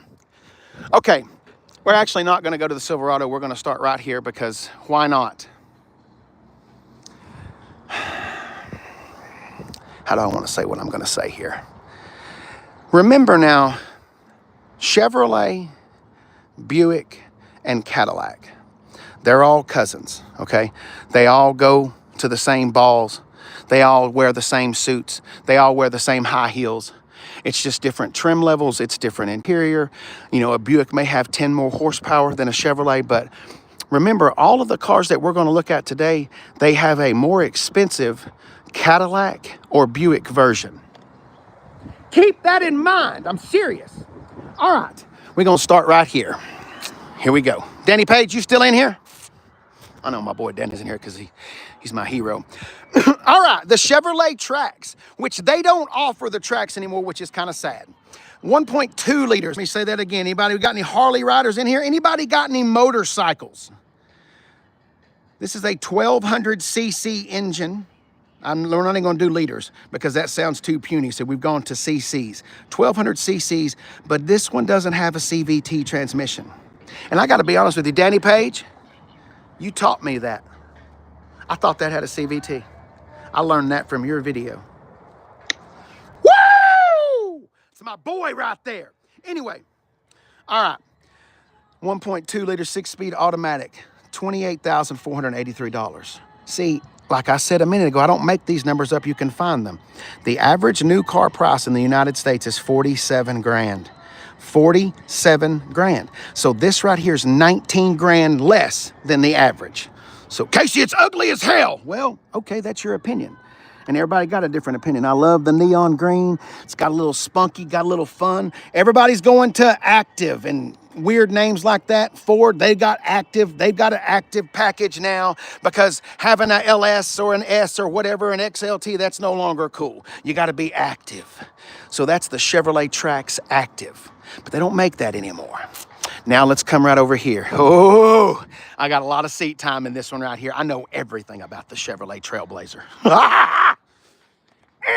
Okay, we're actually not gonna go to the Silverado. We're gonna start right here because why not? How do I wanna say what I'm gonna say here? Remember now, Chevrolet Buick, and Cadillac. They're all cousins, okay? They all go to the same balls. They all wear the same suits. They all wear the same high heels. It's just different trim levels. It's different interior. You know, a Buick may have 10 more horsepower than a Chevrolet, but remember, all of the cars that we're going to look at today, they have a more expensive Cadillac or Buick version. Keep that in mind. I'm serious. All right, we're going to start right here. Here we go. Danny Page, you still in here? I know my boy Danny's in here because he's my hero. All right, the Chevrolet Trax, which they don't offer the Trax anymore, which is kind of sad. 1.2 liters. Let me say that again. Anybody got any Harley riders in here? Anybody got any motorcycles? This is a 1200cc engine. We're not even going to do liters because that sounds too puny, so we've gone to cc's. 1200 cc's, but this one doesn't have a CVT transmission. And I got to be honest with you, Danny Page, you taught me that. I thought that had a CVT. I learned that from your video. Woo! It's my boy right there. Anyway, all right. 1.2 liter, 6-speed automatic, $28,483. See, like I said a minute ago, I don't make these numbers up. You can find them. The average new car price in the United States is 47 grand. 47 grand. So this right here is 19 grand less than the average. So Casey, it's ugly as hell. Well, okay, that's your opinion. And everybody got a different opinion. I love the neon green. It's got a little spunky, got a little fun. Everybody's going to active and weird names like that. Ford, they got active. They've got an active package now because having an LS or an S or whatever, an XLT, that's no longer cool. You got to be active. So that's the Chevrolet Trax Active. But they don't make that anymore. Now let's come right over here. Oh, I got a lot of seat time in this one right here. I know everything about the Chevrolet Trailblazer.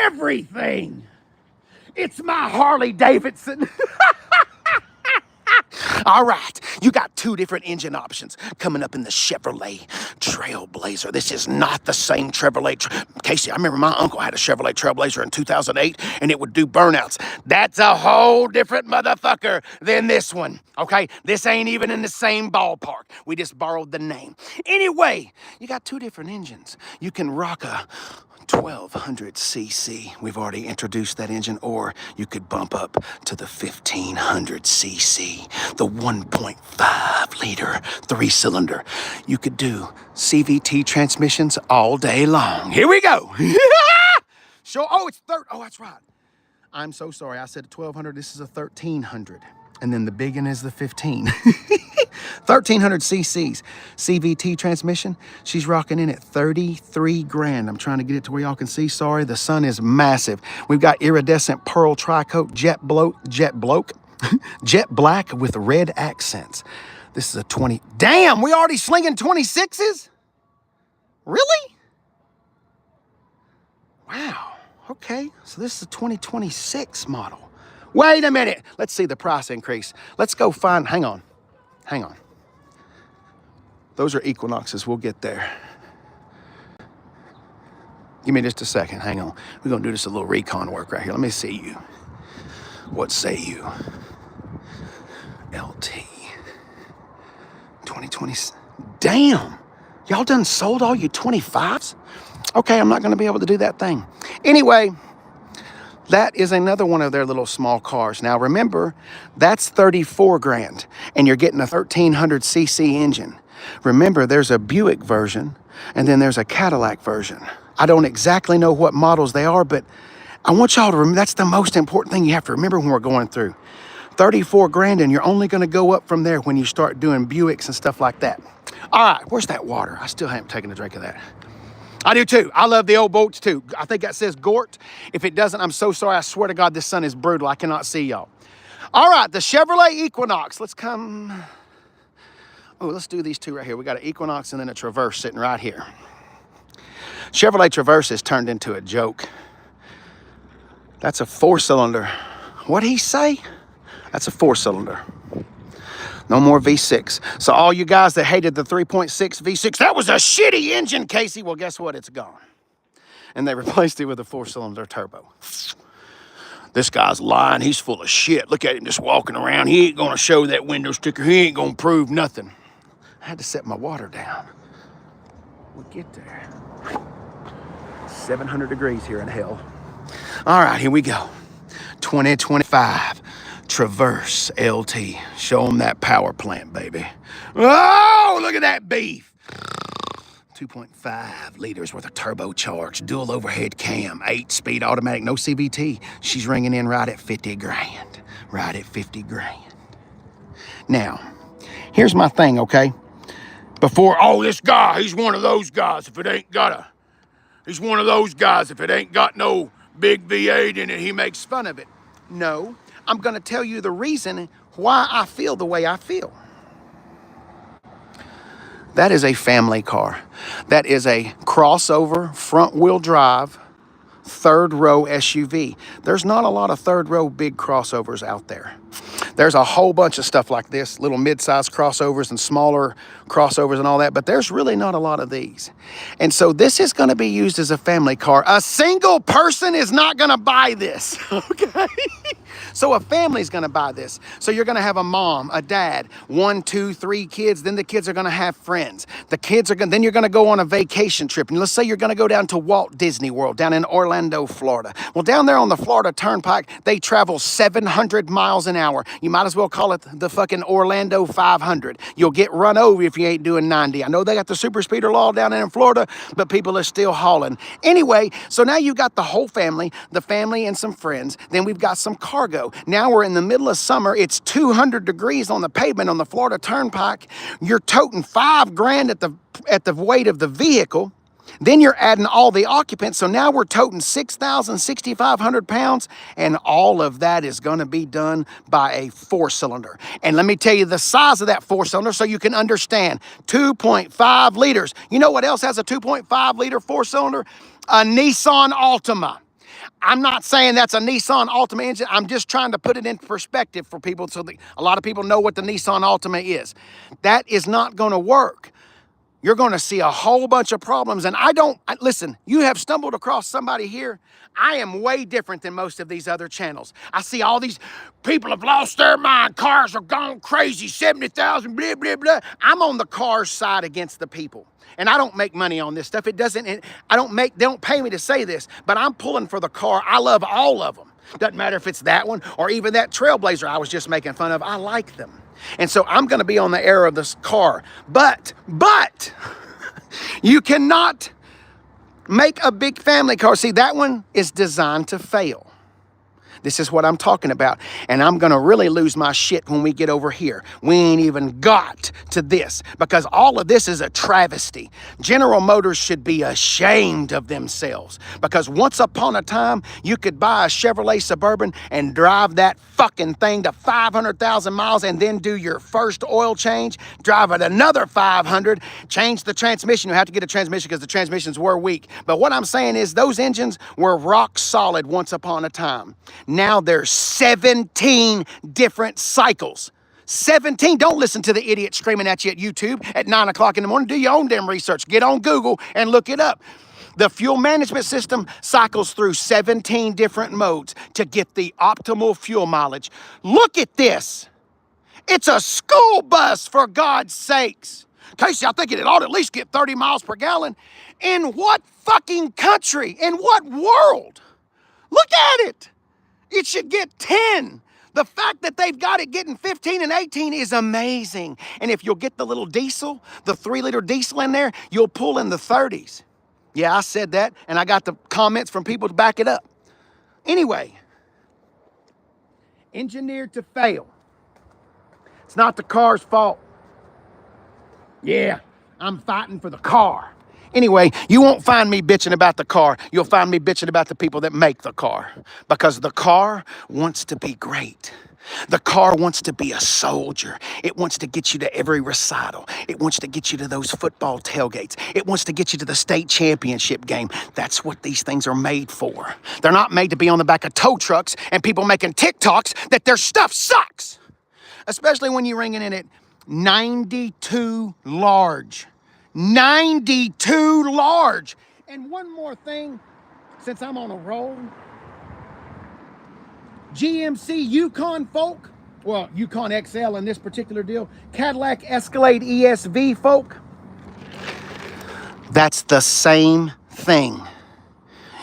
Everything. It's my Harley Davidson. All right, you got two different engine options coming up in the Chevrolet Trailblazer. This is not the same Chevrolet. Casey, I remember my uncle had a Chevrolet Trailblazer in 2008, and it would do burnouts. That's a whole different motherfucker than this one, okay? This ain't even in the same ballpark. We just borrowed the name. Anyway, you got two different engines. You can rock a 1200cc. We've already introduced that engine, or you could bump up to the 1500cc, the 1.5 liter 3-cylinder. You could do CVT transmissions all day long. Here we go. Sure. Oh, it's oh, that's right. I'm so sorry. I said 1200. This is a 1300. And then the big one is the 15. 1300 cc's CVT transmission. She's rocking in at 33 grand. I'm trying to get it to where y'all can see. Sorry, the sun is massive. We've got iridescent pearl tri-coat jet black with red accents. This is a 20. Damn, we already slinging 26s? Really? Wow. Okay, so this is a 2026 model. Wait a minute. Let's see the price increase. Let's go find, hang on. Those are Equinoxes, we'll get there. Give me just a second, hang on. We're gonna do just a little recon work right here. Let me see you. What say you? LT. 2020, damn. Y'all done sold all your 25s? Okay, I'm not gonna be able to do that thing. Anyway, that is another one of their little small cars. Now remember, that's 34 grand, and you're getting a 1300cc engine. Remember, there's a Buick version, and then there's a Cadillac version. I don't exactly know what models they are, but I want y'all to remember, that's the most important thing you have to remember when we're going through. 34 grand, and you're only gonna go up from there when you start doing Buicks and stuff like that. All right, where's that water? I still haven't taken a drink of that. I do too. I love the old boats too. I think that says Gort. If it doesn't, I'm so sorry. I swear to God, this sun is brutal. I cannot see y'all. All right, the Chevrolet Equinox. Let's come. Oh, let's do these two right here. We got an Equinox and then a Traverse sitting right here. Chevrolet Traverse has turned into a joke. That's a 4-cylinder. What'd he say? That's a 4-cylinder. No more V6. So all you guys that hated the 3.6 V6, that was a shitty engine, Casey. Well, guess what? It's gone. And they replaced it with a 4-cylinder turbo. This guy's lying. He's full of shit. Look at him just walking around. He ain't gonna show that window sticker. He ain't gonna prove nothing. I had to set my water down. We'll get there. 700 degrees here in hell. All right, here we go. 2025 Traverse LT. Show them that power plant, baby. Oh, look at that beef. 2.5 liters worth of turbocharged, dual overhead cam, 8-speed automatic, no CVT. She's ringing in right at 50 grand. Right at 50 grand. Now, here's my thing, okay? Before, oh, this guy, he's one of those guys. He's one of those guys. If it ain't got no big V8 in it, he makes fun of it. No, I'm gonna tell you the reason why I feel the way I feel. That is a family car. That is a crossover, front-wheel drive, third-row SUV. There's not a lot of third-row big crossovers out there. There's a whole bunch of stuff like this, little mid-size crossovers and smaller crossovers and all that, but there's really not a lot of these. And so this is going to be used as a family car. A single person is not going to buy this, okay? So a family's going to buy this. So you're going to have a mom, a dad, 1, 2, 3 kids. Then the kids are going to have friends. The kids are going. Then you're going to go on a vacation trip. And let's say you're going to go down to Walt Disney World down in Orlando, Florida. Well, down there on the Florida Turnpike, they travel 700 miles an hour. You might as well call it the fucking Orlando 500. You'll get run over if you ain't doing 90. I know they got the super speeder law down there in Florida, but people are still hauling. Anyway, so now you got the whole family, the family and some friends. Then we've got some cargo. Now we're in the middle of summer. It's 200 degrees on the pavement on the Florida Turnpike. You're toting 5 grand at the weight of the vehicle. Then you're adding all the occupants. So now we're toting 6,000, 6,500 pounds. And all of that is going to be done by a 4-cylinder. And let me tell you the size of that 4-cylinder so you can understand. 2.5 liters. You know what else has a 2.5 liter 4-cylinder? A Nissan Altima. I'm not saying that's a Nissan Altima engine. I'm just trying to put it in perspective for people so that a lot of people know what the Nissan Altima is. That is not going to work. You're going to see a whole bunch of problems. And listen, you have stumbled across somebody here. I am way different than most of these other channels. I see all these people have lost their mind. Cars are gone crazy, 70,000, blah, blah, blah. I'm on the cars side against the people. And I don't make money on this stuff. They don't pay me to say this, but I'm pulling for the car. I love all of them. Doesn't matter if it's that one or even that Trailblazer I was just making fun of. I like them. And so I'm going to be on the air of this car. But you cannot make a big family car. See, that one is designed to fail. This is what I'm talking about. And I'm going to really lose my shit when we get over here. We ain't even got to this because all of this is a travesty. General Motors should be ashamed of themselves because once upon a time, you could buy a Chevrolet Suburban and drive that fucking thing to 500,000 miles and then do your first oil change, drive it another 500, change the transmission. You have to get a transmission because the transmissions were weak. But what I'm saying is those engines were rock solid once upon a time. Now there's 17 different cycles. 17. Don't listen to the idiot screaming at you at YouTube at 9 o'clock in the morning. Do your own damn research. Get on Google and look it up. The fuel management system cycles through 17 different modes to get the optimal fuel mileage. Look at this. It's a school bus, for God's sakes. Casey, I think it ought to at least get 30 miles per gallon. In what fucking country? In what world? Look at it. It should get 10. The fact that they've got it getting 15 and 18 is amazing. And if you'll get the little diesel, the 3-liter diesel in there, you'll pull in the 30s. Yeah, I said that, and I got the comments from people to back it up. Anyway, engineered to fail. It's not the car's fault. Yeah, I'm fighting for the car. Anyway, you won't find me bitching about the car. You'll find me bitching about the people that make the car. Because the car wants to be great. The car wants to be a soldier. It wants to get you to every recital. It wants to get you to those football tailgates. It wants to get you to the state championship game. That's what these things are made for. They're not made to be on the back of tow trucks and people making TikToks that their stuff sucks. Especially when you're ringing in at 92 large. 92 large. And one more thing, since I'm on a roll, GMC Yukon folk, well, Yukon XL in this particular deal, Cadillac Escalade ESV folk, that's the same thing.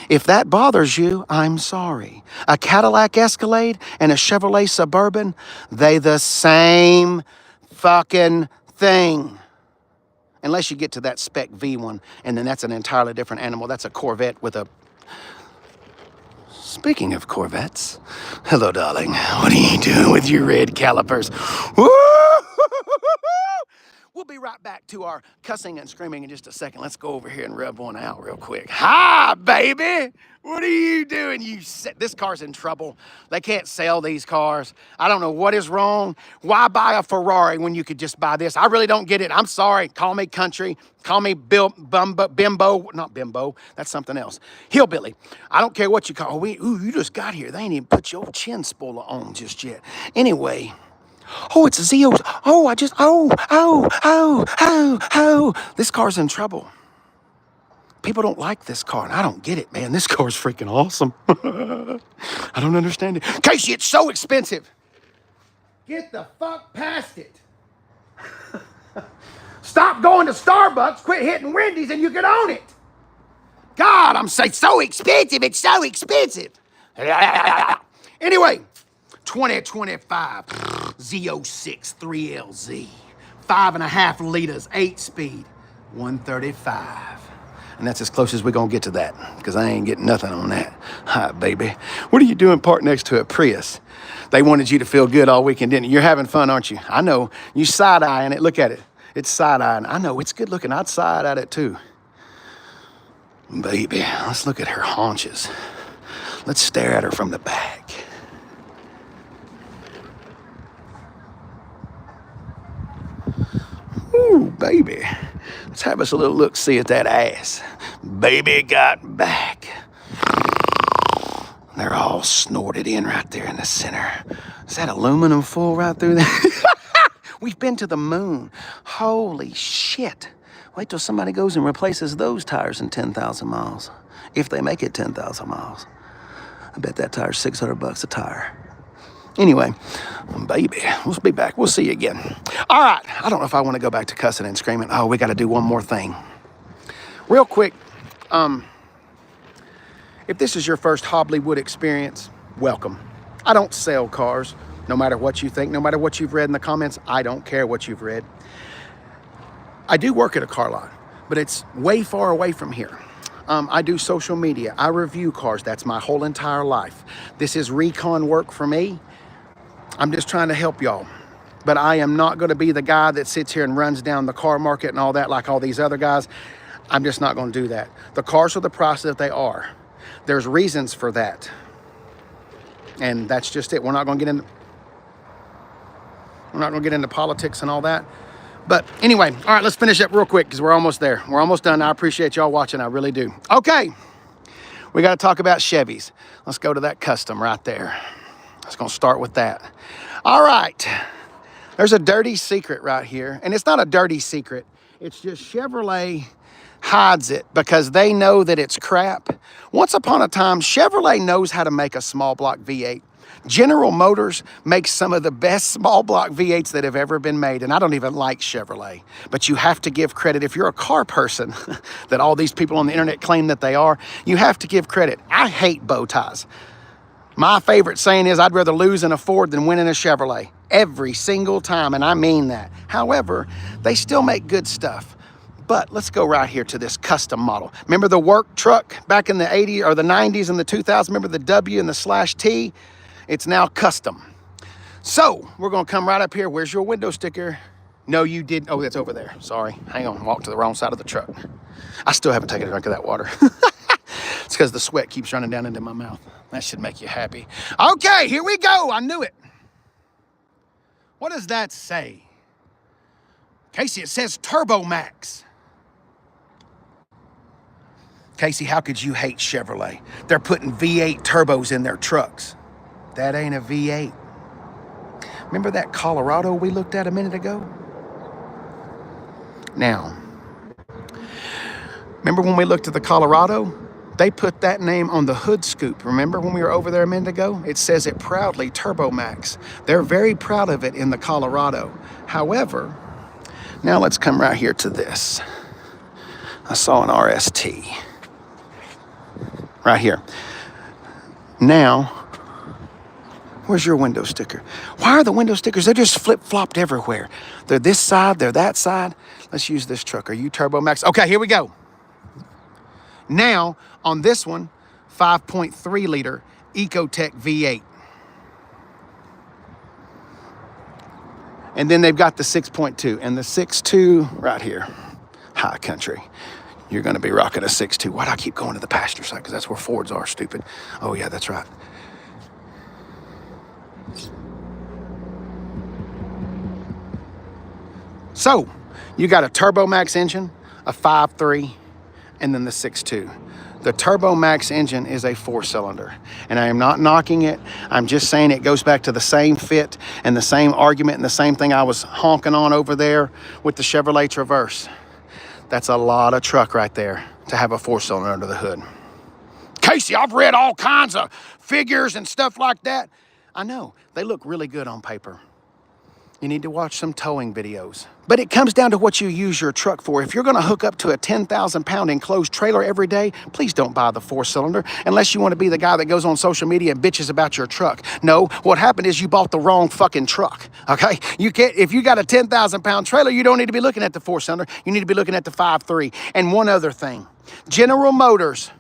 If that bothers you, I'm sorry. A Cadillac Escalade and a Chevrolet Suburban, they the same fucking thing. Unless you get to that Spec V one, and then that's an entirely different animal. That's a Corvette with a... Speaking of Corvettes, hello, darling. What are you doing with your red calipers? Woo! We'll be right back to our cussing and screaming in just a second. Let's go over here and rub one out real quick. Hi, baby. What are you doing? This car's in trouble. They can't sell these cars. I don't know what is wrong. Why buy a Ferrari when you could just buy this? I really don't get it. I'm sorry. Call me country. Call me bimbo. Not bimbo. That's something else. Hillbilly. I don't care what you call me. Ooh, you just got here. They ain't even put your chin spoiler on just yet. Anyway. Oh, it's a Z06. This car's in trouble. People don't like this car, and I don't get it, man. This car's freaking awesome. I don't understand it. Casey, it's so expensive. Get the fuck past it. Stop going to Starbucks, quit hitting Wendy's, and you can own it. God, I'm saying so expensive. It's so expensive. Anyway. 2025 Z06 3LZ, 5.5 liters, 8-speed, 135. And that's as close as we're gonna get to that, because I ain't getting nothing on that. Hi, baby. What are you doing parked next to a Prius? They wanted you to feel good all weekend, didn't you? You're having fun, aren't you? I know. You side-eyeing it. Look at it. It's side-eyeing. I know. It's good looking. I'd side at it, too. Baby, let's look at her haunches. Let's stare at her from the back. Ooh, baby. Let's have us a little look-see at that ass. Baby got back. They're all snorted in right there in the center. Is that aluminum foil right through there? We've been to the moon. Holy shit. Wait till somebody goes and replaces those tires in 10,000 miles. If they make it 10,000 miles. I bet that tire's $600 a tire. Anyway, baby, we'll be back. We'll see you again. All right. I don't know if I want to go back to cussing and screaming. Oh, we got to do one more thing. Real quick, if this is your first Hollywood experience, welcome. I don't sell cars, no matter what you think, no matter what you've read in the comments. I don't care what you've read. I do work at a car lot, but it's way far away from here. I do social media. I review cars. That's my whole entire life. This is recon work for me. I'm just trying to help y'all. But I am not going to be the guy that sits here and runs down the car market and all that like all these other guys. I'm just not going to do that. The cars are the price that they are. There's reasons for that. And that's just it. We're not going to get into politics and all that. But anyway, all right, let's finish up real quick because we're almost there. We're almost done. I appreciate y'all watching. I really do. Okay. We got to talk about Chevys. Let's go to that custom right there. Let's going to start with that. All right. There's a dirty secret right here. And it's not a dirty secret. It's just Chevrolet hides it because they know that it's crap. Once upon a time, Chevrolet knows how to make a small block V8. General Motors makes some of the best small block V8s that have ever been made, and I don't even like Chevrolet. But you have to give credit. If you're a car person, that all these people on the internet claim that they are, you have to give credit. I hate bow ties. My favorite saying is, I'd rather lose in a Ford than win in a Chevrolet. Every single time, and I mean that. However, they still make good stuff. But let's go right here to this custom model. Remember the work truck back in the 80s or the 90s and the 2000s? Remember the W and the /T? It's now custom. So we're gonna come right up here. Where's your window sticker? No, you didn't. Oh, that's over there. Sorry. Hang on, walk to the wrong side of the truck. I still haven't taken a drink of that water. It's because the sweat keeps running down into my mouth. That should make you happy. Okay, here we go. I knew it. What does that say? Casey, it says Turbo Max. Casey, how could you hate Chevrolet? They're putting V8 turbos in their trucks. That ain't a V8. Remember that Colorado we looked at a minute ago? Now, remember when we looked at the Colorado? They put that name on the hood scoop. Remember when we were over there a minute ago? It says it proudly, Turbo Max. They're very proud of it in the Colorado. However, now let's come right here to this. I saw an RST. Right here. Now, where's your window sticker? Why are the window stickers? They're just flip-flopped everywhere. They're this side, they're that side. Let's use this truck. Are you Turbo Max? Okay, here we go. Now, on this one, 5.3 liter Ecotec V8. And then they've got the 6.2 and the 6.2 right here. High country. You're going to be rocking a 6.2. Why do I keep going to the passenger side? Because that's where Fords are, stupid. Oh, yeah, that's right. So, you got a Turbo Max engine, a 5.3, and then the 6.2. The Turbo Max engine is a 4-cylinder, and I am not knocking it. I'm just saying it goes back to the same fit and the same argument and the same thing I was honking on over there with the Chevrolet Traverse. That's a lot of truck right there to have a 4-cylinder under the hood. Casey, I've read all kinds of figures and stuff like that. I know, they look really good on paper. You need to watch some towing videos. But it comes down to what you use your truck for. If you're gonna hook up to a 10,000-pound enclosed trailer every day, please don't buy the 4-cylinder unless you wanna be the guy that goes on social media and bitches about your truck. No, what happened is you bought the wrong fucking truck, okay? You can't, if you got a 10,000-pound trailer, you don't need to be looking at the 4-cylinder. You need to be looking at the 5.3. And one other thing, General Motors,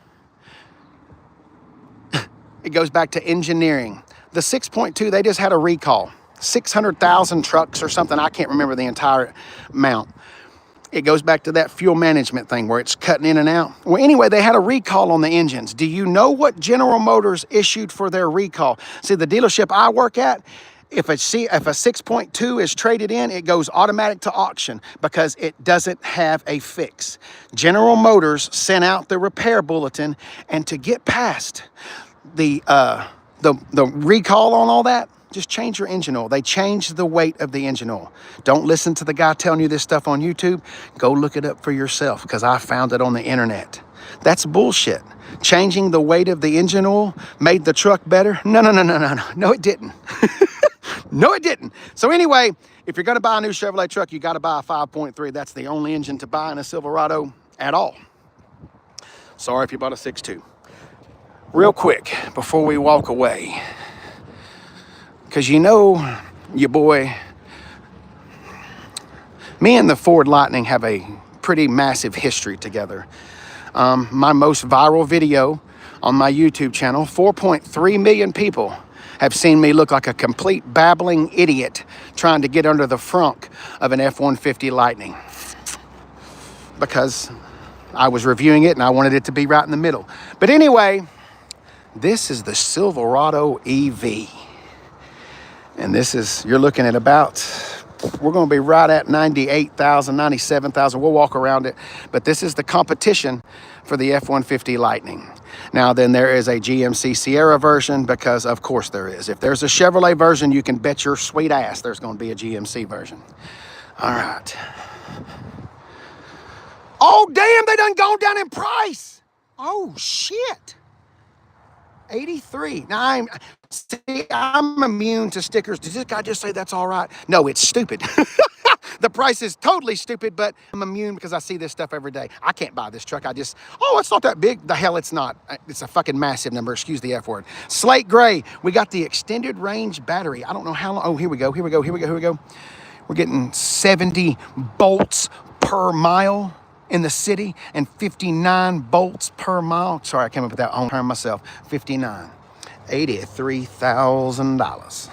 it goes back to engineering. The 6.2, they just had a recall. 600,000 trucks or something. I can't remember the entire amount. It goes back to that fuel management thing where it's cutting in and out. Well, anyway, they had a recall on the engines. Do you know what General Motors issued for their recall? See, the dealership I work at, if a 6.2 is traded in, it goes automatic to auction because it doesn't have a fix. General Motors sent out the repair bulletin, and to get past the recall on all that, just change your engine oil. They changed the weight of the engine oil. Don't listen to the guy telling you this stuff on YouTube. Go look it up for yourself because I found it on the internet. That's bullshit. Changing the weight of the engine oil made the truck better? No, it didn't. No, it didn't. So anyway, if you're gonna buy a new Chevrolet truck, you gotta buy a 5.3. That's the only engine to buy in a Silverado at all. Sorry if you bought a 6.2. Real quick, before we walk away, because you know, your boy, me and the Ford Lightning have a pretty massive history together. My most viral video on my YouTube channel, 4.3 million people have seen me look like a complete babbling idiot trying to get under the frunk of an F-150 Lightning. Because I was reviewing it and I wanted it to be right in the middle. But anyway, this is the Silverado EV. And this is, you're looking at about, we're going to be right at 98,000, 97,000. We'll walk around it. But this is the competition for the F-150 Lightning. Now, then there is a GMC Sierra version because, of course, there is. If there's a Chevrolet version, you can bet your sweet ass there's going to be a GMC version. All right. Oh, damn, they done gone down in price. Oh, shit. 83. Now, I'm immune to stickers. Did this guy just say that's all right? No, it's stupid. The price is totally stupid, but I'm immune because I see this stuff every day. I can't buy this truck. It's not that big. The hell it's not. It's a fucking massive number. Excuse the F word. Slate gray. We got the extended range battery. I don't know how long. Oh, here we go. We're getting 70 bolts per mile in the city and 59 bolts per mile. Sorry, I came up with that on term myself. 59. $83,000.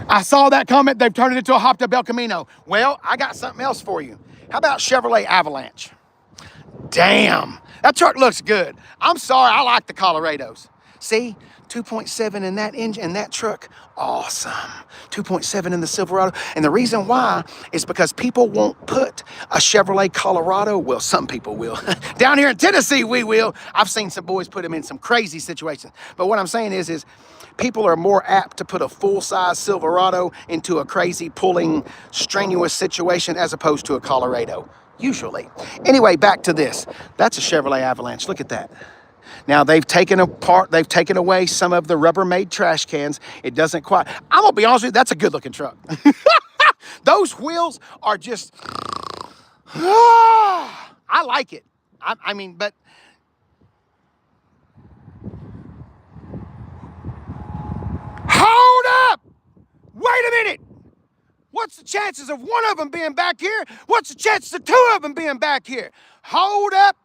I saw that comment. They've turned it into a hopped up El Camino. Well, I got something else for you. How about Chevrolet Avalanche? Damn, that truck looks good. I'm sorry, I like the Colorados. See, 2.7 in that engine and that truck, awesome. 2.7 in the Silverado. And the reason why is because people won't put a Chevrolet Colorado, well, some people will. Down here in Tennessee, we will. I've seen some boys put them in some crazy situations. But what I'm saying is People are more apt to put a full-size Silverado into a crazy, pulling, strenuous situation as opposed to a Colorado, usually. Anyway, back to this. That's a Chevrolet Avalanche. Look at that. Now, they've taken away some of the Rubbermaid trash cans. It doesn't quite, I'm gonna be honest with you, that's a good-looking truck. Those wheels are just, I like it. I mean, but hold up! Wait a minute! What's the chances of one of them being back here? What's the chances of two of them being back here? Hold up!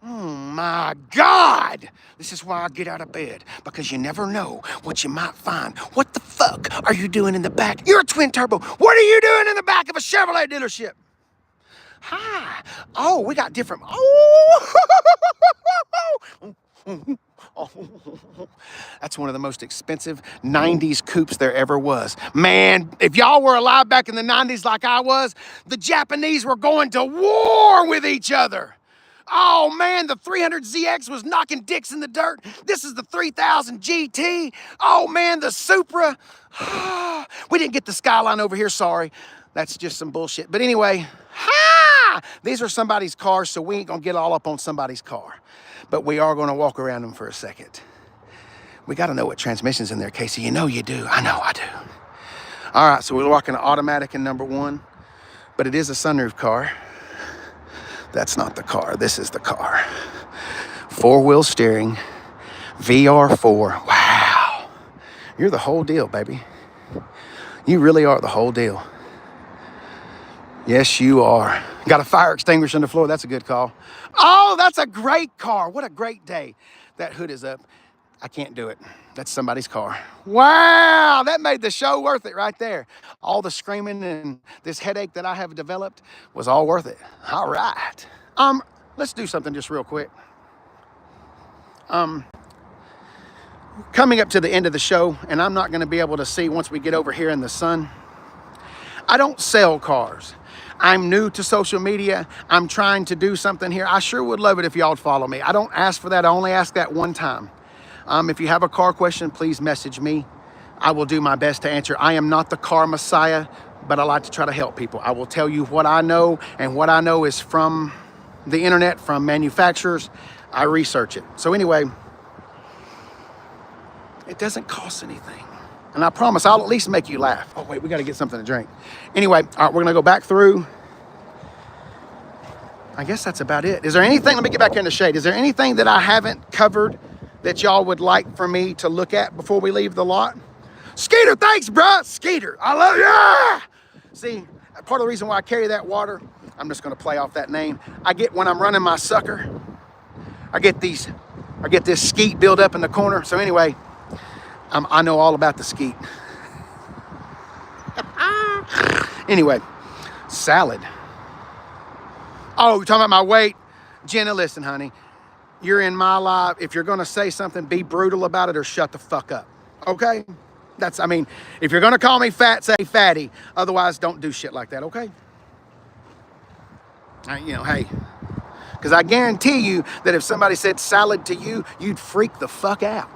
Oh my God! This is why I get out of bed, because you never know what you might find. What the fuck are you doing in the back? You're a twin turbo. What are you doing in the back of a Chevrolet dealership? Hi. Oh, we got different. Oh, that's one of the most expensive 90s coupes there ever was. Man, if y'all were alive back in the 90s like I was, the Japanese were going to war with each other. Oh man, the 300ZX was knocking dicks in the dirt. This is the 3000 GT. Oh man, the Supra. We didn't get the Skyline over here, sorry. That's just some bullshit. But anyway, these are somebody's cars, so we ain't gonna get all up on somebody's car. But we are gonna walk around them for a second. We gotta know what transmission's in there, Casey. You know you do. I know I do. All right, so we're walking an automatic in number one, but it is a sunroof car. That's not the car. This is the car. Four-wheel steering, VR4. Wow. You're the whole deal, baby. You really are the whole deal. Yes, you are. Got a fire extinguisher on the floor. That's a good call. Oh, that's a great car. What a great day. That hood is up. I can't do it. That's somebody's car. Wow, that made the show worth it right there. All the screaming and this headache that I have developed was all worth it. All right. Let's do something just real quick. Coming up to the end of the show, and I'm not going to be able to see once we get over here in the sun. I don't sell cars. I'm new to social media. I'm trying to do something here. I sure would love it if y'all would follow me. I don't ask for that. I only ask that one time. If you have a car question, please message me. I will do my best to answer. I am not the car messiah, but I like to try to help people. I will tell you what I know, and what I know is from the internet, from manufacturers. I research it. So anyway, it doesn't cost anything. And I promise I'll at least make you laugh. Oh wait, we gotta get something to drink. Anyway, all right, we're gonna go back through. I guess that's about it. Is there anything, let me get back here in the shade. Is there anything that I haven't covered that y'all would like for me to look at before we leave the lot? Skeeter, thanks, bruh. Skeeter, I love you. See, part of the reason why I carry that water, I'm just gonna play off that name. I get, when I'm running my sucker, I get this skeet build up in the corner. So anyway, I know all about the skeet. Anyway, salad. Oh, you're talking about my weight? Jenna, listen, honey. You're in my life. If you're gonna say something, be brutal about it or shut the fuck up, okay? I mean, if you're gonna call me fat, say fatty. Otherwise, don't do shit like that, okay? You know, hey. Because I guarantee you that if somebody said salad to you, you'd freak the fuck out.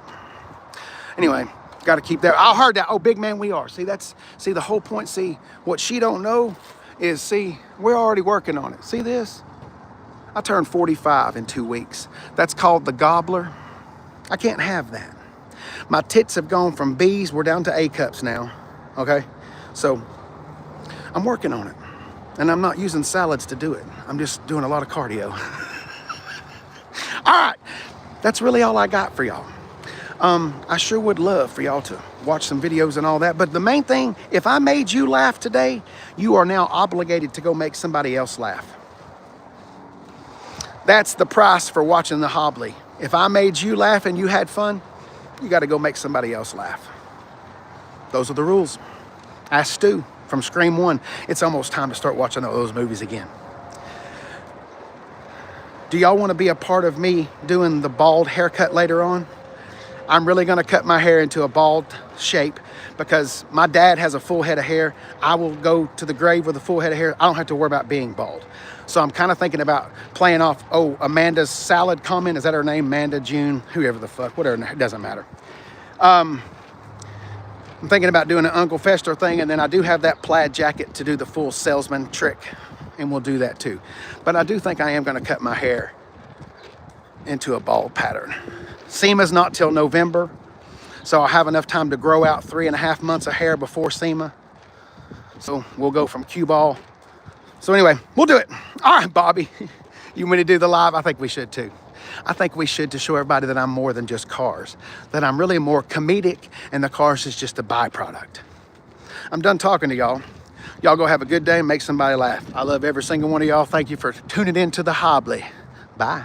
Anyway, got to keep that. I heard that. Oh, big man, we are. See, see, the whole point. See, what she don't know is, see, we're already working on it. See this? I turned 45 in 2 weeks. That's called the gobbler. I can't have that. My tits have gone from B's. We're down to A cups now. Okay? So, I'm working on it. And I'm not using salads to do it. I'm just doing a lot of cardio. All right. That's really all I got for y'all. I sure would love for y'all to watch some videos and all that. But the main thing, if I made you laugh today, you are now obligated to go make somebody else laugh. That's the price for watching the Hobbly. If I made you laugh and you had fun, you got to go make somebody else laugh. Those are the rules. Ask Stu from Scream 1. It's almost time to start watching those movies again. Do y'all want to be a part of me doing the bald haircut later on? I'm really gonna cut my hair into a bald shape because my dad has a full head of hair. I will go to the grave with a full head of hair. I don't have to worry about being bald. So I'm kind of thinking about playing off, Amanda's salad comment. Is that her name? Amanda, June, whoever the fuck, whatever, it doesn't matter. I'm thinking about doing an Uncle Fester thing, and then I do have that plaid jacket to do the full salesman trick, and we'll do that too. But I do think I am gonna cut my hair into a bald pattern. SEMA's not till November, so I'll have enough time to grow out 3.5 months of hair before SEMA. So we'll go from cue ball. So anyway, we'll do it. All right, Bobby, you want me to do the live? I think we should too. I think we should, to show everybody that I'm more than just cars, that I'm really more comedic and the cars is just a byproduct. I'm done talking to y'all. Y'all go have a good day and make somebody laugh. I love every single one of y'all. Thank you for tuning in to the Hobbly. Bye.